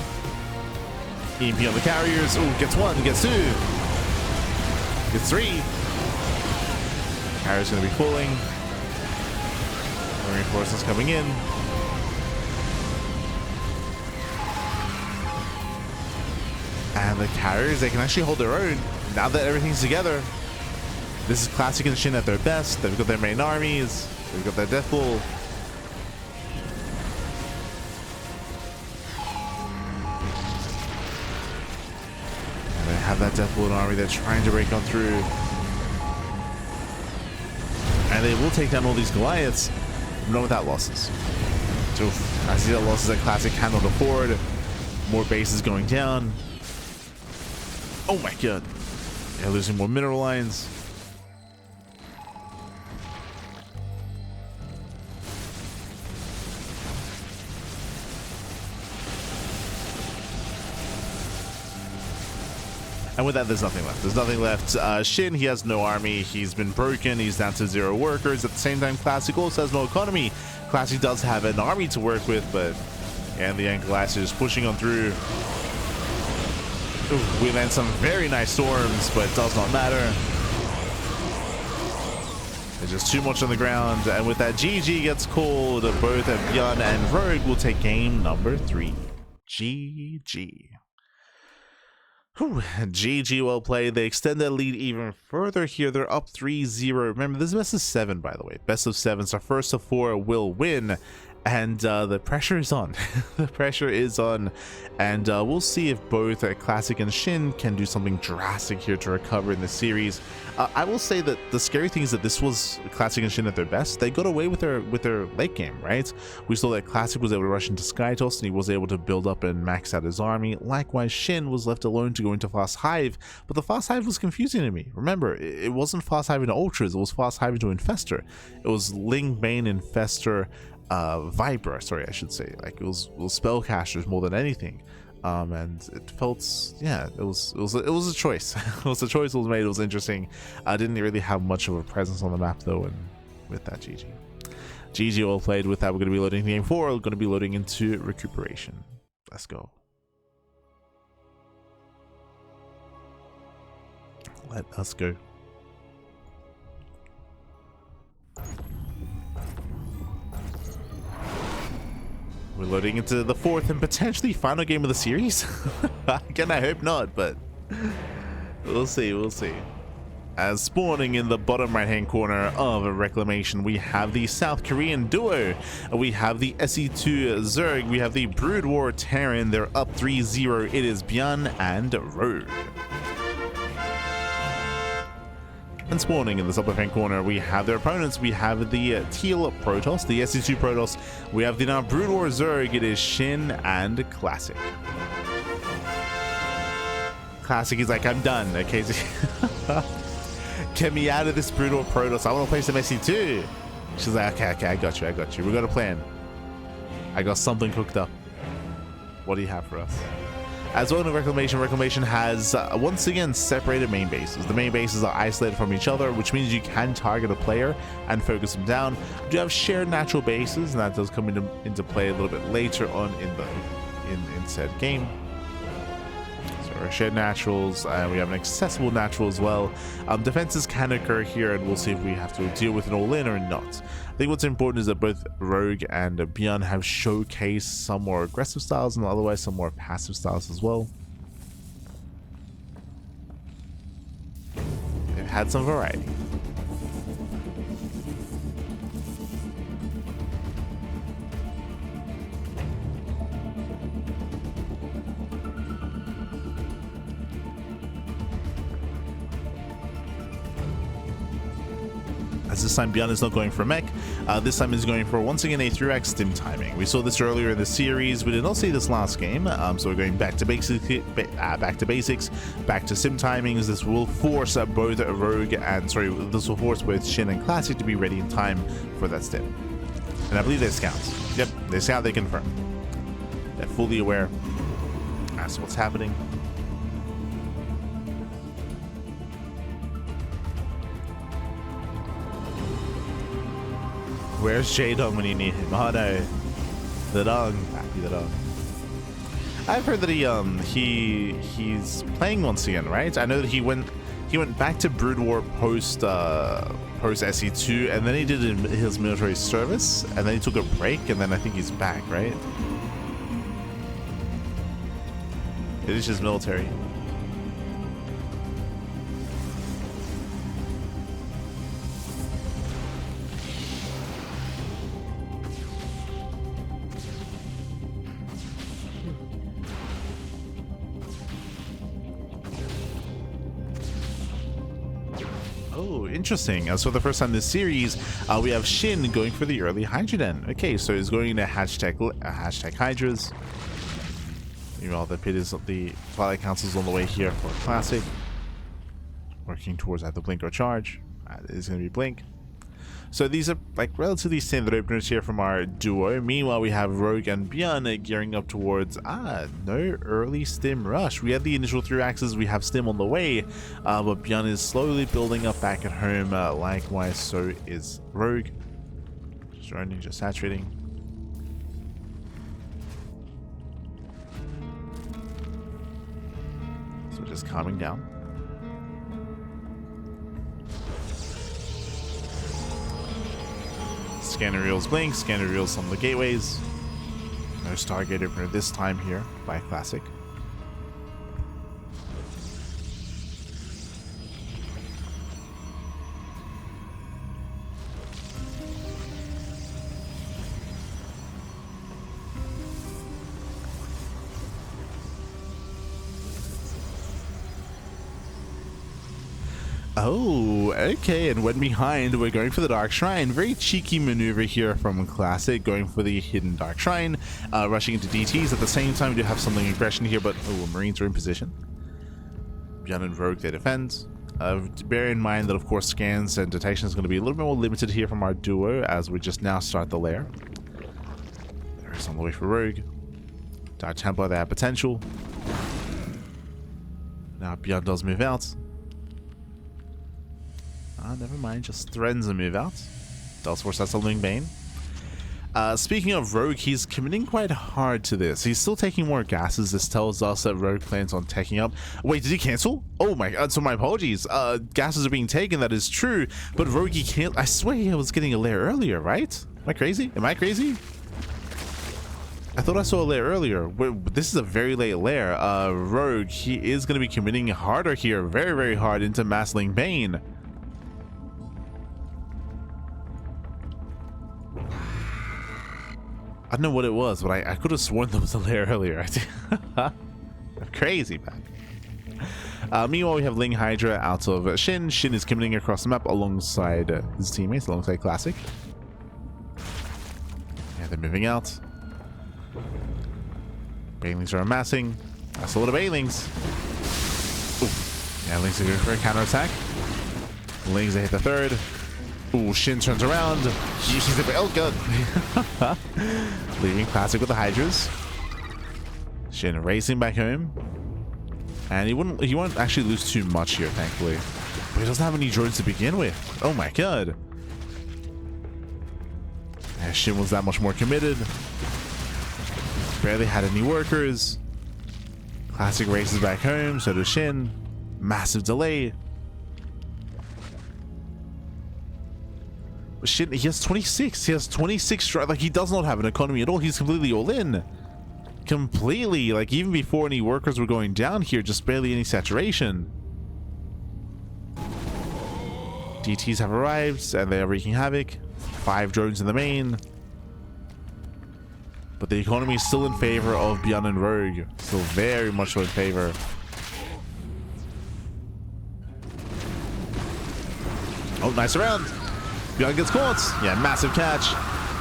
EMP on the carriers. Ooh, gets 1, gets 2. Gets 3. Carrier's going to be pulling. Reinforcements coming in. And the carriers, they can actually hold their own now that everything's together. This is Classic and SHIN at their best. They've got their main armies. They've got their death pool. And they have that death pool army. They're trying to break on through. And they will take down all these Goliaths, not without losses. So I see that losses that Classic cannot afford. More bases going down. Oh my god. They're losing more mineral lines. And with that, there's nothing left. There's nothing left. SHIN, he has no army. He's been broken. He's down to 0 workers. At the same time, Classic also has no economy. Classic does have an army to work with, but... And the Anglice is pushing on through. Ooh, we land some very nice storms, but it does not matter. There's just too much on the ground, and with that, GG gets called. Both ByuN and Rogue will take game number 3. GG. Whew, GG, well played. They extend their lead even further here. They're up 3-0. Remember, this is best of 7, by the way. Best of 7, so first of 4 will win. And the pressure is on. The pressure is on. And we'll see if both Classic and SHIN can do something drastic here to recover in the series. I will say that the scary thing is that this was Classic and SHIN at their best. They got away with their late game, right? We saw that Classic was able to rush into Skytoss and he was able to build up and max out his army. Likewise, SHIN was left alone to go into Fast Hive, but the Fast Hive was confusing to me. Remember, it wasn't Fast Hive into Ultras, it was Fast Hive into Infestor. It was Ling, Bane, Infestor, Viper, sorry, I should say. Like, it was spellcasters more than anything. And it felt, yeah, it was a choice. It was a choice that was made. It was interesting. I didn't really have much of a presence on the map though, and with that, GG well played. With that, we're going to be loading game 4. We're going to be loading into recuperation. Let's go. Let us go. We're loading into the 4th and potentially final game of the series. Again, I hope not, but we'll see, we'll see. As spawning in the bottom right-hand corner of Reclamation, we have the South Korean duo. We have the SE2 Zerg. We have the Brood War Terran. They're up 3-0. It is ByuN and Rogue. And spawning in the upper left corner, we have their opponents. We have the Teal Protoss, the SE2 Protoss. We have the now Brood War Zerg. It is SHIN and Classic. Classic is like, I'm done. Okay, get me out of this Brood War Protoss. I want to play some SE2. She's like, okay, I got you. We got a plan. I got something cooked up. What do you have for us? As well in Reclamation has once again separated main bases. The main bases are isolated from each other, which means you can target a player and focus them down. We do have shared natural bases, and that does come into play a little bit later on in said game. So our shared naturals, and we have an accessible natural as well. Defenses can occur here, and we'll see if we have to deal with an all-in or not. I think what's important is that both Rogue and ByuN have showcased some more aggressive styles and otherwise some more passive styles as well. They've had some variety. As this time ByuN is not going for mech, this time is going for once again a 3x stim timing. We saw this earlier in the series. We did not see this last game, so we're going back to basics, back to sim timings. This will force both Rogue and this will force both SHIN and Classic to be ready in time for that stim. And I believe they scout. Yep, they scout. They confirm. They're fully aware as to what's happening. Where's Jaedong when you need him? Oh no, the dong, Pappy the dong. I've heard that he's playing once again, right? I know that he went back to Brood War post SE2, and then he did his military service, and then he took a break, and then I think he's back, right? It is just military. Oh, interesting. So the first time this series, we have SHIN going for the early Hydroden. Okay, so he's going to hashtag Hydras. Meanwhile, the pit is the Twilight Council's on the way here for Classic. Working towards either Blink or Charge. It is going to be Blink. So these are like relatively standard openers here from our duo. Meanwhile, we have Rogue and ByuN gearing up towards no early stim rush. We had the initial 3 axes, we have stim on the way, but ByuN is slowly building up back at home. Likewise, so is Rogue. Just running, just saturating. So just calming down. Scanner reels blink, scanner reels on the gateways. No Stargate opener this time here by Classic. Oh, okay, and when behind, we're going for the Dark Shrine. Very cheeky maneuver here from Classic, going for the hidden Dark Shrine, rushing into DTs. At the same time, we do have something aggression here, but oh, Marines are in position. ByuN and Rogue, they defend. Bear in mind that, of course, scans and detection is going to be a little bit more limited here from our duo as we just now start the lair. There's on the way for Rogue. Dark Templar, they have potential. Now ByuN does move out. Never mind, just threatens a move out. Does force that Living Bane. Speaking of Rogue, he's committing quite hard to this. He's still taking more gases. This tells us that Rogue plans on taking up. Wait, did he cancel? Oh my god, so my apologies. Gases are being taken, that is true. But Rogue, he can't. I swear he was getting a lair earlier, right? Am I crazy? Am I crazy? I thought I saw a lair earlier. This is a very late lair. Rogue, he is going to be committing harder here. Very, very hard into Massling Bane. I don't know what it was, but I could have sworn there was a lair earlier. I'm crazy, man. Meanwhile, we have Ling Hydra out of SHIN. SHIN is committing across the map alongside his teammates, alongside Classic. Yeah, they're moving out. Banelings are amassing. That's a lot of Banelings. Ooh. Yeah, Lings are going for a counterattack. Lings, they hit the third. Ooh, SHIN turns around. He's a oh good. Leaving Classic with the Hydras. SHIN racing back home. And he won't actually lose too much here, thankfully. But he doesn't have any drones to begin with. Oh my god. Yeah, SHIN was that much more committed. Barely had any workers. Classic races back home, so does SHIN. Massive delay. SHIN, he has 26. He has 26. Like, he does not have an economy at all. He's completely all in. Completely. Like, even before any workers were going down here, just barely any saturation. DTs have arrived, and they are wreaking havoc. 5 drones in the main. But the economy is still in favor of ByuN and Rogue. Still very much so in favor. Oh, nice round. ByuN gets caught. Yeah, massive catch.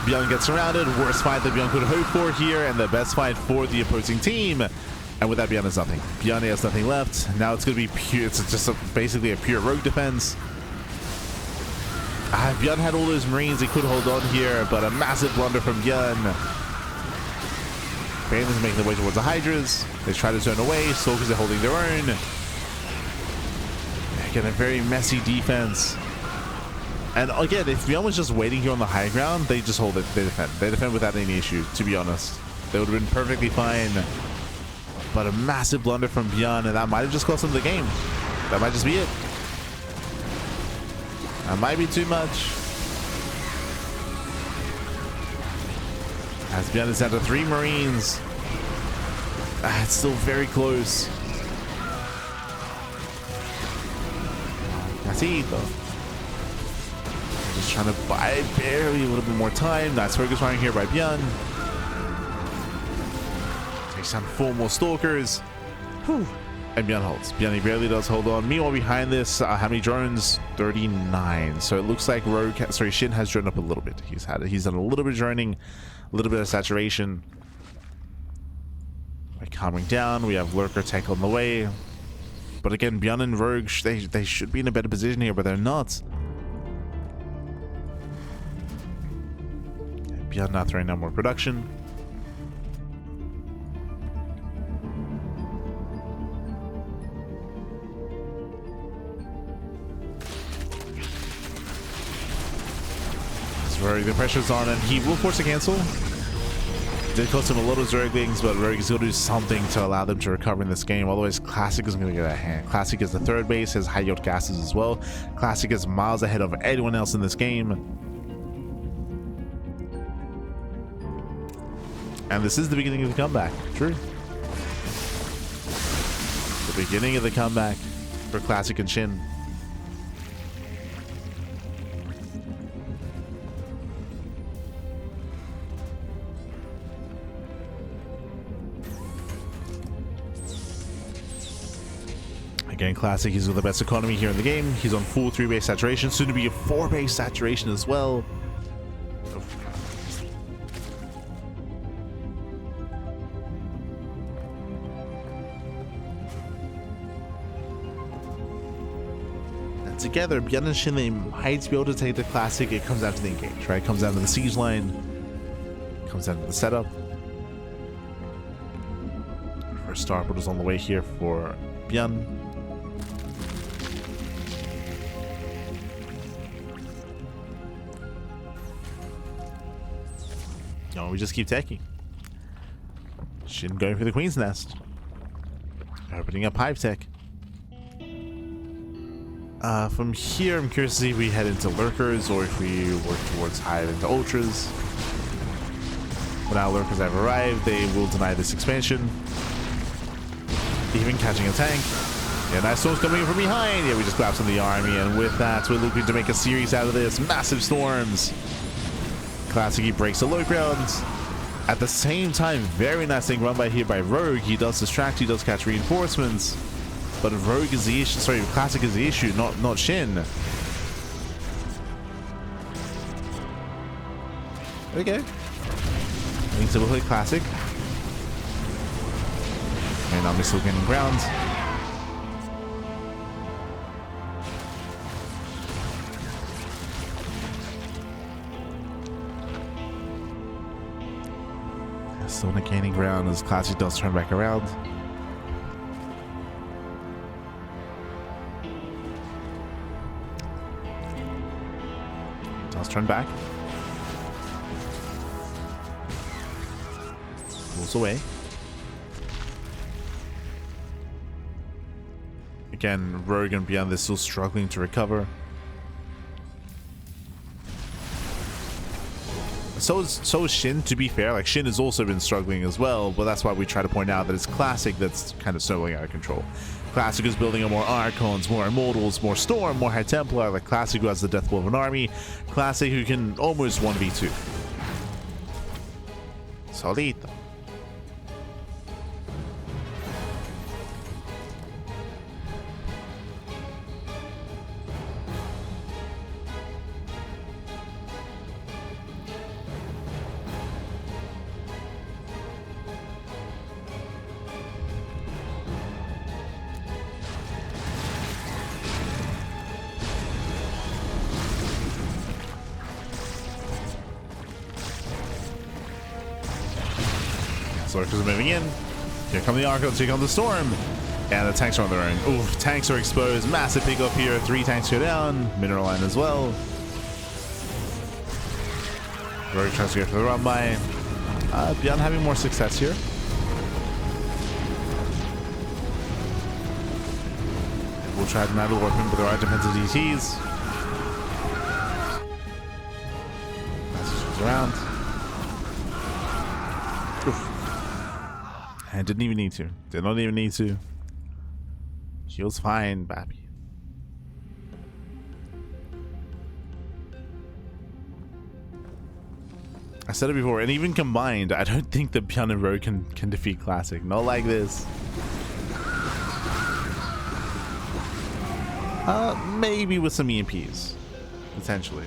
ByuN gets surrounded. Worst fight that ByuN could hope for here, and the best fight for the opposing team. And with that, ByuN has nothing. ByuN has nothing left. Now it's going to be pure. It's just basically a pure Rogue defense. ByuN had all those Marines. He could hold on here, but a massive blunder from ByuN. Banelings making their way towards the Hydras. They try to turn away. Stalkers are holding their own. Again, a very messy defense. And again, if ByuN was just waiting here on the high ground, they just hold it. They defend. They defend without any issue, to be honest. They would have been perfectly fine. But a massive blunder from ByuN, and that might have just cost them the game. That might just be it. That might be too much. As ByuN is down to 3 Marines. It's still very close. That's it, though. Just trying to buy barely a little bit more time. Nice focus firing here by ByuN. Takes down 4 more Stalkers. Whew. And ByuN holds. ByuN barely does hold on. Meanwhile, behind this, how many drones? 39. So it looks like SHIN has droned up a little bit. He's done a little bit of droning, a little bit of saturation. By calming down, we have Lurker Tech on the way. But again, ByuN and Rogue, they should be in a better position here, but they're not. ByuN not throwing down more production. Rogue, the pressure's on, and he will force a cancel. Did cost him a lot of Zerglings, but Rogue is going to do something to allow them to recover in this game. Otherwise, Classic is going to get a hand. Classic is the third base, has high yield gases as well. Classic is miles ahead of anyone else in this game. And this is the beginning of the comeback. True. The beginning of the comeback for Classic and SHIN. Again, Classic, he's with the best economy here in the game. He's on full 3-base saturation, soon to be a 4-base saturation as well. And together, ByuN and SHIN, they might be able to take the Classic. It comes down to the engage, right? It comes down to the siege line. It comes down to the setup. First starport is on the way here for ByuN. No, we just keep taking. SHIN going for the Queen's Nest. Opening up Hive Tech. From here, I'm curious to see if we head into Lurkers or if we work towards Hive into Ultras. But now Lurkers have arrived, they will deny this expansion. Even catching a tank. Yeah, nice storms coming in from behind. Yeah, we just collapsed on the army, and with that, we're looking to make a series out of this. Massive storms. Classic, he breaks the low ground. At the same time, very nice thing run by here by Rogue. He does distract, he does catch reinforcements. But Rogue is the issue, sorry, Classic is the issue, not SHIN. Okay. Need to play Classic. And I'm still getting ground. Still not gaining ground as Classic does turn back around. Does turn back. Pulls away. Again, Rogue and ByuN, they're still struggling to recover. So is SHIN, to be fair. Like, SHIN has also been struggling as well, but that's why we try to point out that it's Classic that's kind of snowballing out of control. Classic is building up more Archons, more Immortals, more Storm, more High Templar. Like, Classic who has the death blow of an army. Classic who can almost 1v2. Solito. Lurkers are moving in. Here come the Archons, here comes the Storm. And the tanks are on their own. Ooh, tanks are exposed. Massive pick up here. 3 tanks go down. Mineral line as well. Rogue tries to go for the run by. ByuN having more success here. We'll try to nail the weapon, but there are defensive DTs. Messages around. Oof. And didn't even need to. Did not even need to. Shield's fine, Bappy. I said it before, and even combined, I don't think that ByuN and Rogue can defeat Classic. Not like this. Maybe with some EMPs. Potentially.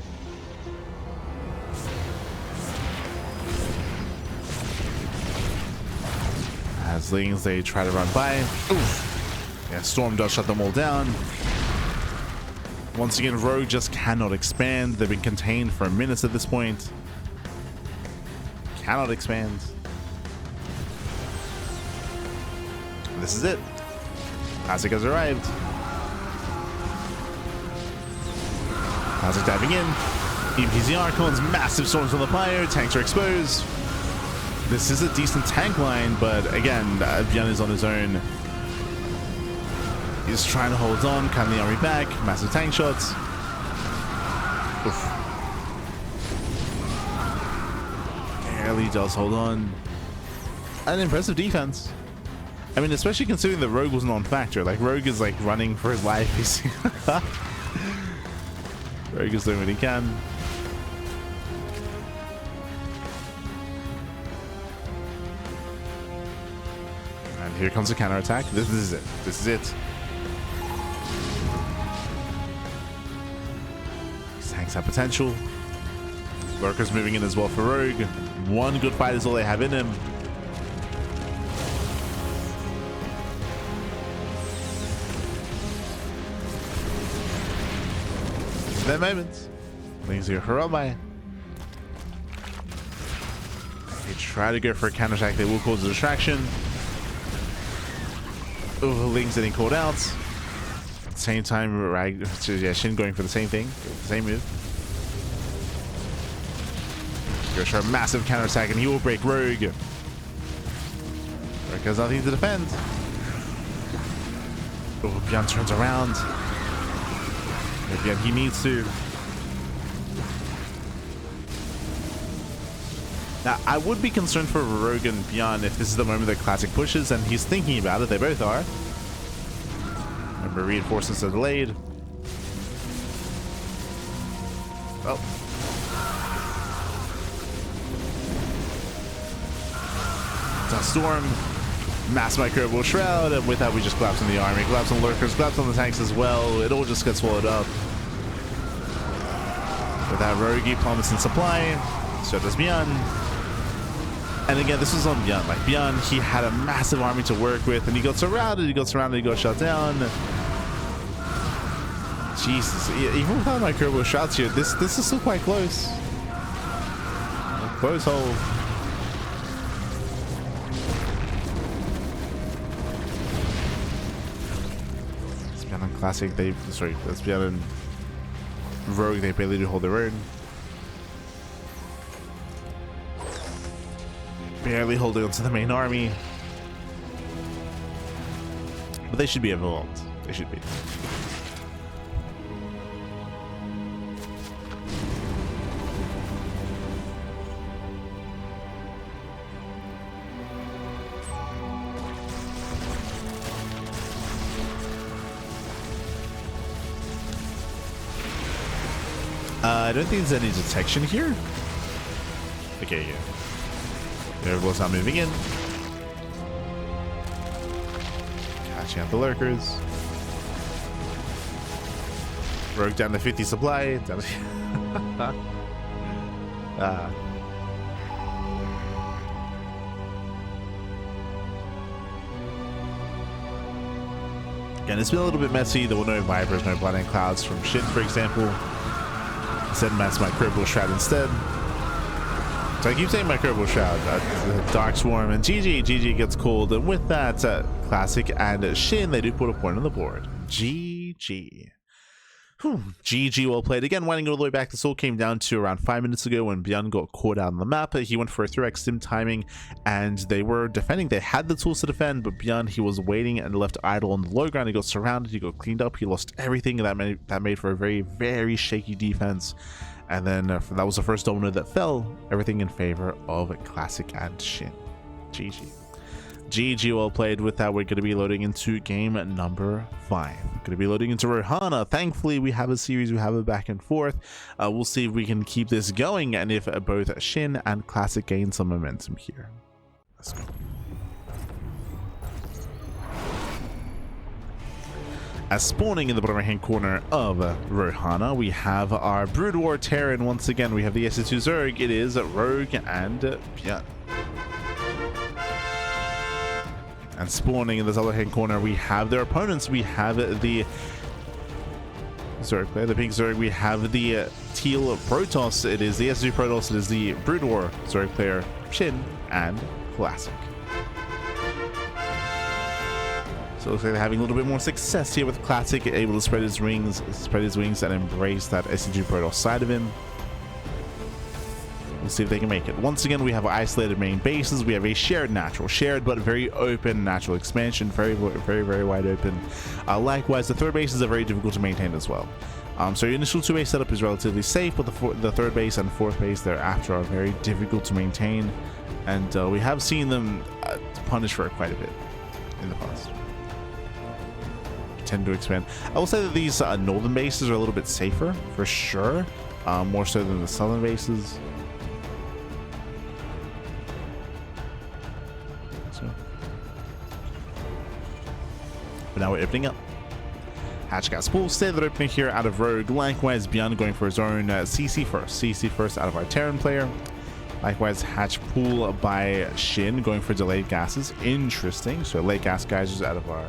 As Lings, they try to run by. Oof. Yeah, Storm does shut them all down. Once again, Rogue just cannot expand. They've been contained for minutes at this point. Cannot expand. This is it. Classic has arrived. Classic diving in. EMPs the Archons, massive storms on the fire, tanks are exposed. This is a decent tank line, but again, ByuN is on his own. He's trying to hold on, cutting the army back, massive tank shots. Oof. Barely does hold on. An impressive defense. I mean, especially considering that Rogue was a non-factor. Like, Rogue is like running for his life. Rogue is doing what he can. And here comes a counterattack. This is it. This is it. Tanks have potential. Lurkers moving in as well for Rogue. One good fight is all they have in him. Their moments. Things here for They try to go for a counterattack. They will cause a distraction. Ling's getting called out. At the same time, Shin going for the same thing, the same move. Goes for a massive counterattack, and he will break Rogue. Rogue has nothing to defend. ByuN turns around. Again, he needs to. Now, I would be concerned for Rogue and ByuN if this is the moment that Classic pushes, and he's thinking about it. They both are. Remember, reinforcements are delayed. Oh. Dust Storm. Mass Microbial Shroud, and with that we just collapse on the army, collapse on Lurkers, collapse on the tanks as well. It all just gets swallowed up. With that, Rogue plummets in supply, so does ByuN. And again, this was on ByuN. Like ByuN, he had a massive army to work with, and he got surrounded, he got shut down. Jesus, even without Microbial Shrouds here, this is still quite close. A close hold. Classic, that's ByuN and Rogue, they barely do hold their own. Barely holding onto the main army. But they should be involved. They should be. I don't think there's any detection here. Okay, yeah. Everyone's not moving in. Catching out the Lurkers. Rogue down to 50 supply. Down to Again, it's been a little bit messy. There were no Vipers, no Blinding Clouds from SHIN, for example. Said Mass Microbial Shroud instead. So I keep saying Microbial Shroud. Dark Swarm and GG gets called, and with that, Classic and SHIN, they do put a point on the board. GG. GG, well played. Again, winding all the way back, this all came down to around 5 minutes ago when ByuN got caught out on the map. He went for a 3x sim timing, and they were defending. They had the tools to defend, but ByuN, he was waiting and left idle on the low ground. He got surrounded, he got cleaned up, he lost everything. That made for a very, very shaky defense. And then that was the first domino that fell, everything in favor of Classic and SHIN. GG. GG, well played. With that, we're going to be loading into game number 5. Going to be loading into Rohana. Thankfully, we have a series, we have a back and forth. We'll see if we can keep this going and if both SHIN and Classic gain some momentum here. Let's go. As spawning in the bottom right hand corner of Rohana, we have our Brood War Terran. Once again, we have the SS2 Zerg. It is Rogue and ByuN. And spawning in this other hand corner, we have their opponents. We have the Zerg player, the pink Zerg. We have the teal Protoss. It is the SG Protoss. It is the Brood War Zerg player, SHIN and Classic. So it looks like they're having a little bit more success here with Classic, able to spread his wings and embrace that SG Protoss side of him. We'll see if they can make it. Once again, we have isolated main bases. We have a shared but very open natural expansion, very wide open. Likewise, the third bases are very difficult to maintain as well. So your initial 2-base setup is relatively safe, but the third base and fourth base thereafter are very difficult to maintain, and we have seen them punished for it quite a bit in the past. Tend to expand. I will say that these northern bases are a little bit safer for sure, more so than the southern bases. But now we're opening up. Hatch gas pool, standard opener here out of Rogue. Likewise, ByuN going for his own CC first. CC first out of our Terran player. Likewise, hatch pool by SHIN going for delayed gases. Interesting. So late gas geysers out of our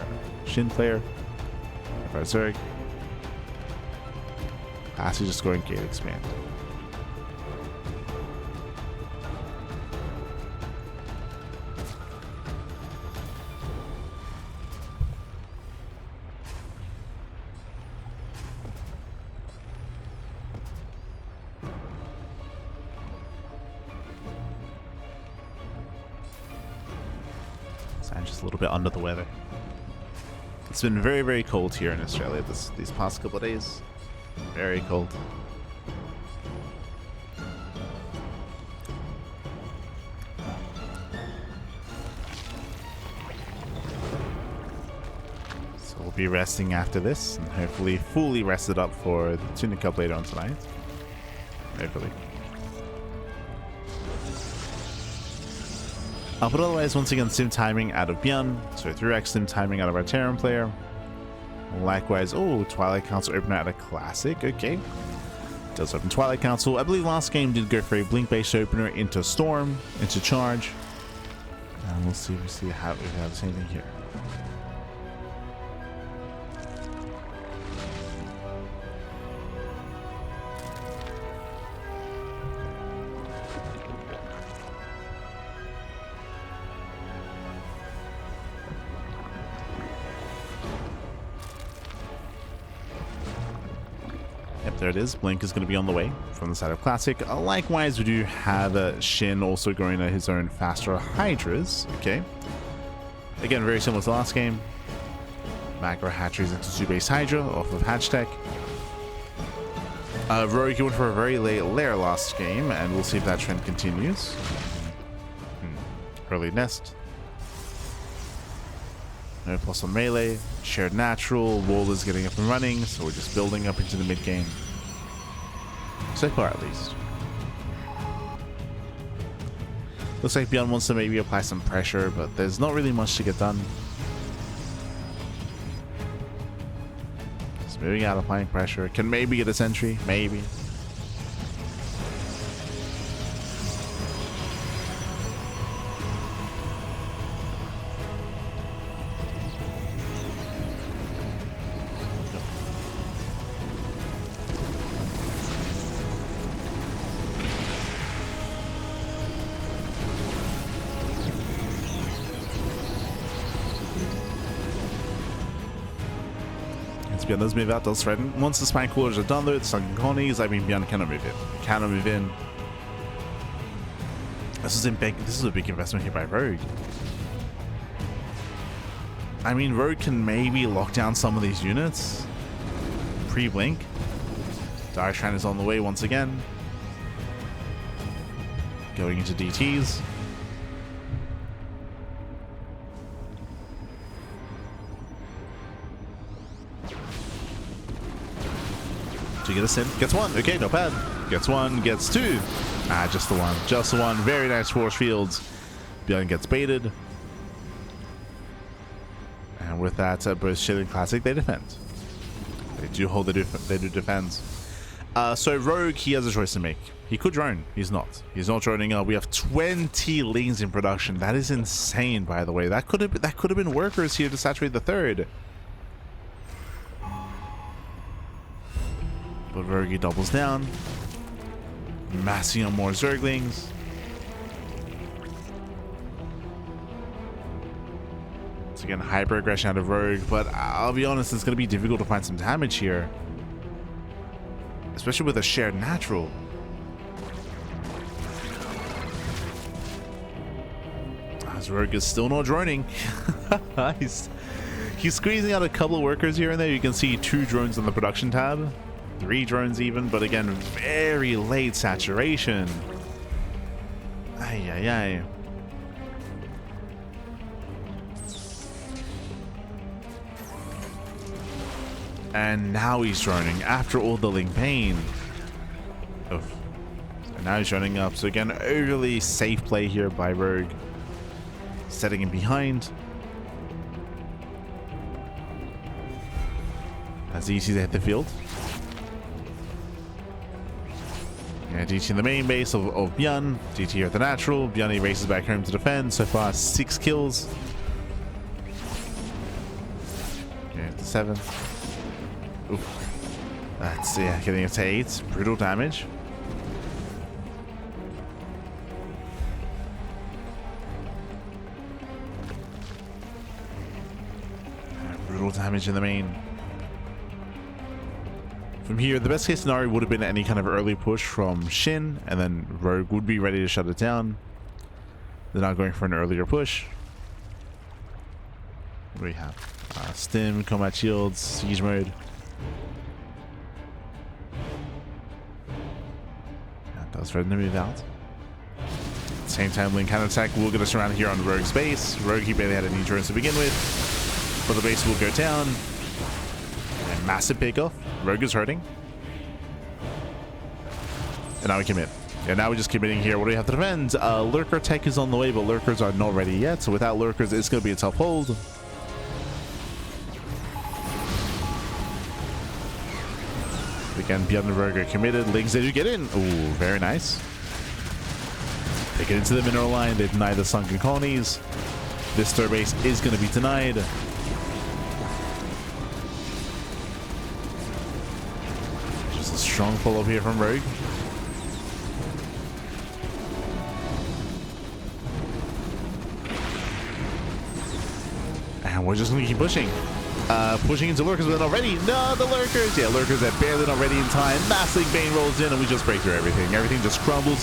SHIN player. Of our Zerg. Passage just going gate expand. I'm just a little bit under the weather. It's been very, very cold here in Australia these past couple of days. Very cold. So we'll be resting after this and hopefully fully rested up for the Tunic Cup later on tonight. Hopefully. But otherwise, once again, sim timing out of ByuN. So 3x sim timing out of our Terran player. Likewise, oh, Twilight Council opener at a classic. Okay. Does open Twilight Council. I believe last game did go for a blink-based opener into Storm, into Charge. And we'll see if we have the same thing here. There it is. Blink is going to be on the way from the side of Classic. Likewise, we do have SHIN also going at his own faster Hydras. Okay. Again, very similar to last game. Macro hatcheries into 2-base Hydra off of Hatch Tech. Rogue went for a very late lair last game, and we'll see if that trend continues. Early nest. No plus on melee. Shared natural. Wall is getting up and running, so we're just building up into the mid game. So far, at least. Looks like ByuN wants to maybe apply some pressure, but there's not really much to get done. Just moving out, applying pressure. Can maybe get a sentry, maybe. ByuN does move out, does threaten. Once the spine coolers are done though, the sunken colonies, I mean ByuN cannot move in. Cannot move in. This is a big investment here by Rogue. I mean, Rogue can maybe lock down some of these units. Pre-blink. Dire Shrine is on the way once again. Going into DTs. To get a sim. Gets one. Okay, not bad. Gets one. Gets two. Ah, just the one. Just the one. Very nice force fields. ByuN gets baited. And with that, both SHIN and Classic, they defend. They do hold. They do defend. So Rogue, he has a choice to make. He could drone. He's not. He's not droning up. We have 20 lanes in production. That is insane, by the way. That could have been workers here to saturate the third. But Rogue doubles down. Massing on more Zerglings. Once again, hyper aggression out of Rogue, but I'll be honest, it's going to be difficult to find some damage here. Especially with a shared natural. As Rogue is still not droning. He's squeezing out a couple of workers here and there. You can see 2 drones on the production tab. 3 drones even, but again, very late saturation. Ay, ay, ay. And now he's droning after all the Ling Pain. Oof. So now he's running up. So again, overly safe play here by Rogue. Setting him behind. As DT's hit the field. Yeah, DT in the main base of ByuN. DT here at the natural. ByuN races back home to defend. So far, 6 kills. Okay, 7. Oof. That's, yeah, getting it to 8. Brutal damage. Brutal damage in the main. From here, the best case scenario would have been any kind of early push from SHIN, and then Rogue would be ready to shut it down. They're not going for an earlier push. What do we have? Stim, combat shields, siege mode. And does threaten to move out. At the same time, Link counter-attack will get us around here on Rogue's base. Rogue, he barely had any drones to begin with, but the base will go down. And massive pickoff. Rogue is hurting. And now we commit. Yeah, now we're just committing here. What do we have to defend? Lurker tech is on the way, but lurkers are not ready yet. So without lurkers, it's going to be a tough hold. Again, ByuN and Rogue are committed. Links, did you get in? Ooh, very nice. They get into the mineral line. They deny the sunken colonies. This third base is going to be denied. Strong follow-up here from Rogue. And we're just going to keep pushing. Pushing into lurkers, but they're not ready. No, the lurkers. Yeah, lurkers are barely not ready in time. Massive Bane rolls in, and we just break through everything. Everything just crumbles.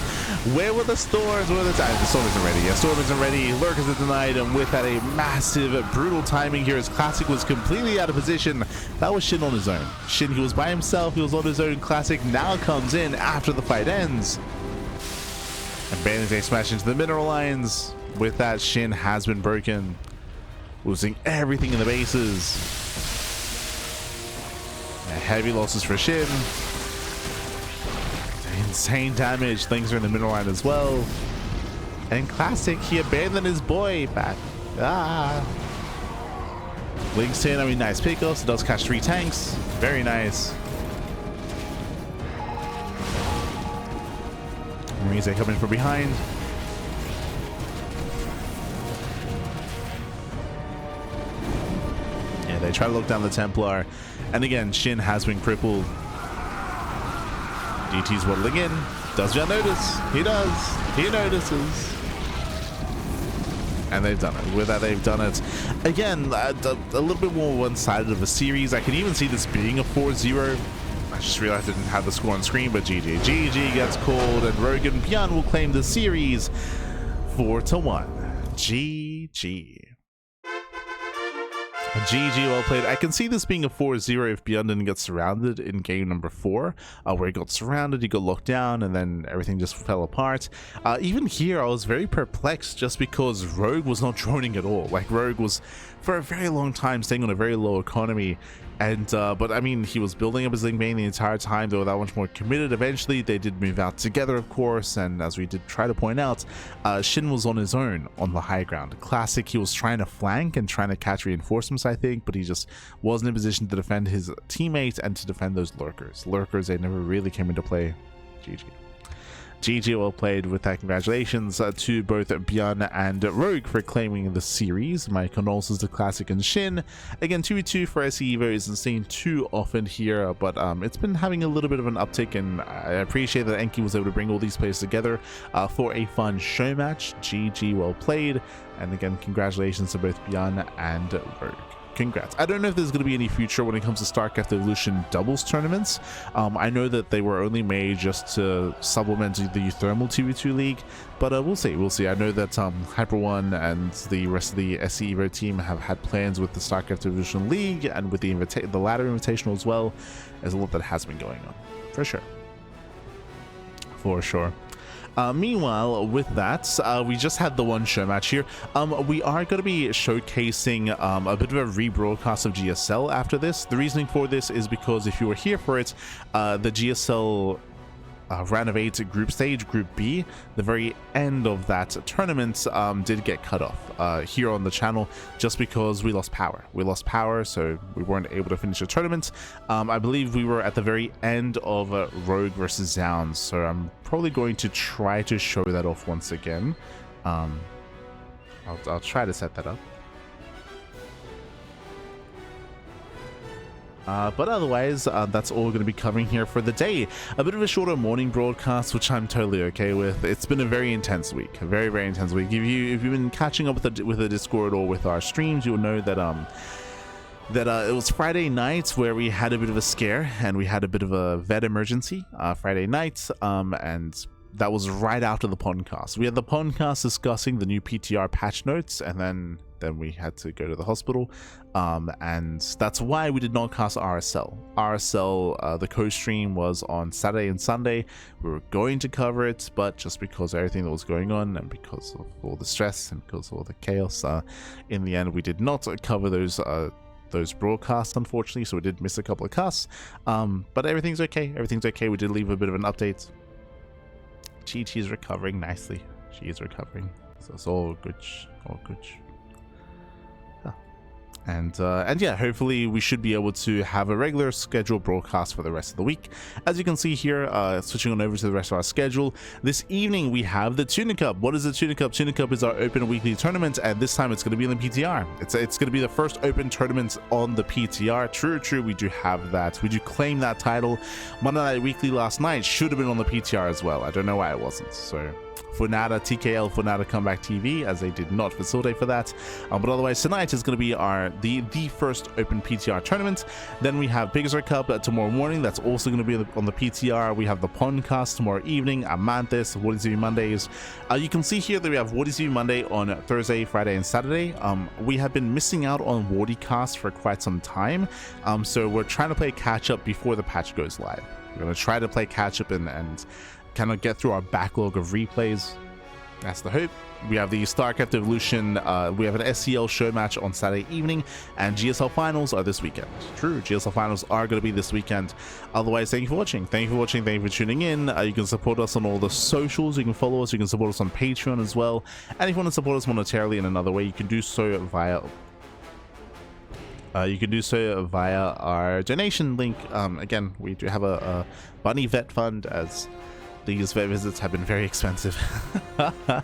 Where were the stores? Where were the time? The storm isn't ready. Yeah, storm isn't ready. Lurkers are denied, and with that, a massive, brutal timing here as Classic was completely out of position. That was SHIN on his own. SHIN, he was by himself. He was on his own. Classic now comes in after the fight ends. And Bandits, they smash into the mineral lines. With that, SHIN has been broken. Losing everything in the bases. Yeah, heavy losses for SHIN. Insane damage. Things are in the middle line as well. And Classic, he abandoned his boy back. Link's in. I mean, nice pickups. It does catch 3 tanks. Very nice. Marines, they come in from behind. They try to look down the Templar, and again, SHIN has been crippled. DT's waddling in. Does ByuN notice? He does. He notices. And they've done it. With that, they've done it. Again, a little bit more one-sided of a series. I can even see this being a 4-0. I just realized I didn't have the score on screen, but GG. GG gets called, and Rogue and ByuN will claim the series 4-1. GG. GG, well played. I can see this being a 4-0 if ByuN didn't get surrounded in game number 4, where he got surrounded, he got locked down, and then everything just fell apart. Even here, I was very perplexed just because Rogue was not droning at all. Like, Rogue was, for a very long time, staying on a very low economy. And but I mean, he was building up his Link main the entire time. They were that much more committed. Eventually they did move out together, of course, and as we did try to point out, SHIN was on his own on the high ground. Classic, he was trying to flank and trying to catch reinforcements, I think, but he just wasn't in position to defend his teammates and to defend those lurkers. They never really came into play. GG. GG, well played. With that, congratulations to both ByuN and Rogue for claiming the series. My condolences to Classic and SHIN. Again, 2v2 for SE Evo isn't seen too often here, but it's been having a little bit of an uptick, and I appreciate that Enki was able to bring all these players together for a fun show match. GG, well played. And again, congratulations to both ByuN and Rogue. Congrats. I don't know if there's going to be any future when it comes to StarCraft Evolution doubles tournaments. I know that they were only made just to supplement the thermal 2v2 league, but we'll see. We'll see. I know that Hyper One and the rest of the SE Evo team have had plans with the StarCraft Evolution League and with the ladder invitational as well. There's a lot that has been going on, for sure. For sure. Meanwhile, with that, we just had the one show match here. We are going to be showcasing a bit of a rebroadcast of GSL after this. The reasoning for this is because if you were here for it, the GSL round of 8 group stage, Group B, the very end of that tournament did get cut off here on the channel just because we lost power. So we weren't able to finish the tournament. I believe we were at the very end of Rogue versus Zounds, so I'm probably going to try to show that off once again. I'll try to set that up. But otherwise, that's all we're going to be covering here for the day. A bit of a shorter morning broadcast, which I'm totally okay with. It's been a very intense week, a very, very intense week. If you've been catching up with the Discord or with our streams, you'll know that it was Friday night where we had a bit of a scare and we had a bit of a vet emergency Friday night, and that was right after the podcast. We had the podcast discussing the new PTR patch notes, and then we had to go to the hospital, and that's why we did not cast RSL. The co-stream was on Saturday and Sunday. We were going to cover it, but just because of everything that was going on and because of all the stress and because of all the chaos, in the end we did not cover those broadcasts, unfortunately, so we did miss a couple of casts, but everything's okay. We did leave a bit of an update. Chi-Chi's recovering nicely. She is recovering, so it's all good. And yeah, hopefully we should be able to have a regular scheduled broadcast for the rest of the week. As you can see here, switching on over to the rest of our schedule, this evening we have the Tuna Cup. What is the Tuna Cup? Tuna Cup is our open weekly tournament, and this time it's going to be in the PTR. It's going to be the first open tournament on the PTR. True, we do have that. We do claim that title. Monday Night Weekly last night should have been on the PTR as well. I don't know why it wasn't. So Funada TKL Funada Comeback TV, as they did not facilitate for that, but otherwise tonight is going to be the first open PTR tournament. Then we have Big Sur Cup tomorrow morning. That's also going to be on the PTR. We have the Pondcast tomorrow evening, Amanthus, What Is You Mondays. You can see here that we have What Is You Monday on Thursday, Friday, and Saturday. We have been missing out on Wardycast for quite some time, so we're trying to play catch up before the patch goes live. We're going to try to play catch up and kind of get through our backlog of replays. That's the hope. We have the StarCraft Evolution, we have an SCL show match on Saturday evening, and GSL finals are this weekend. True, GSL finals are going to be this weekend. Otherwise, thank you for watching. Thank you for tuning in. You can support us on all the socials. You can follow us. You can support us on Patreon as well. And if you want to support us monetarily in another way, you can do so via our donation link. Again, we do have a bunny vet fund, as these vet visits have been very expensive.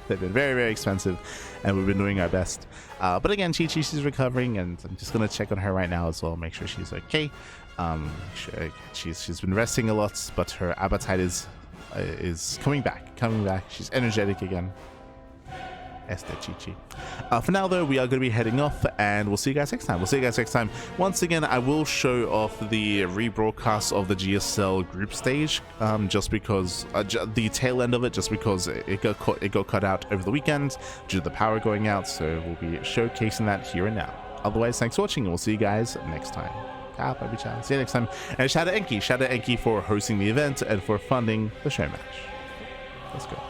They've been very, very expensive, and we've been doing our best. But again, Chi-Chi, she's recovering, and I'm just going to check on her right now as well, make sure she's okay. She's been resting a lot, but her appetite is coming back. She's energetic again. For now though, we are going to be heading off, and we'll see you guys next time. Once again, I will show off the rebroadcast of the GSL group stage, just because the tail end of it, just because it got cut out over the weekend due to the power going out, so we'll be showcasing that here and now. Otherwise, thanks for watching, and we'll see you guys next time. See you next time. And shout out Enki for hosting the event and for funding the show match. Let's go.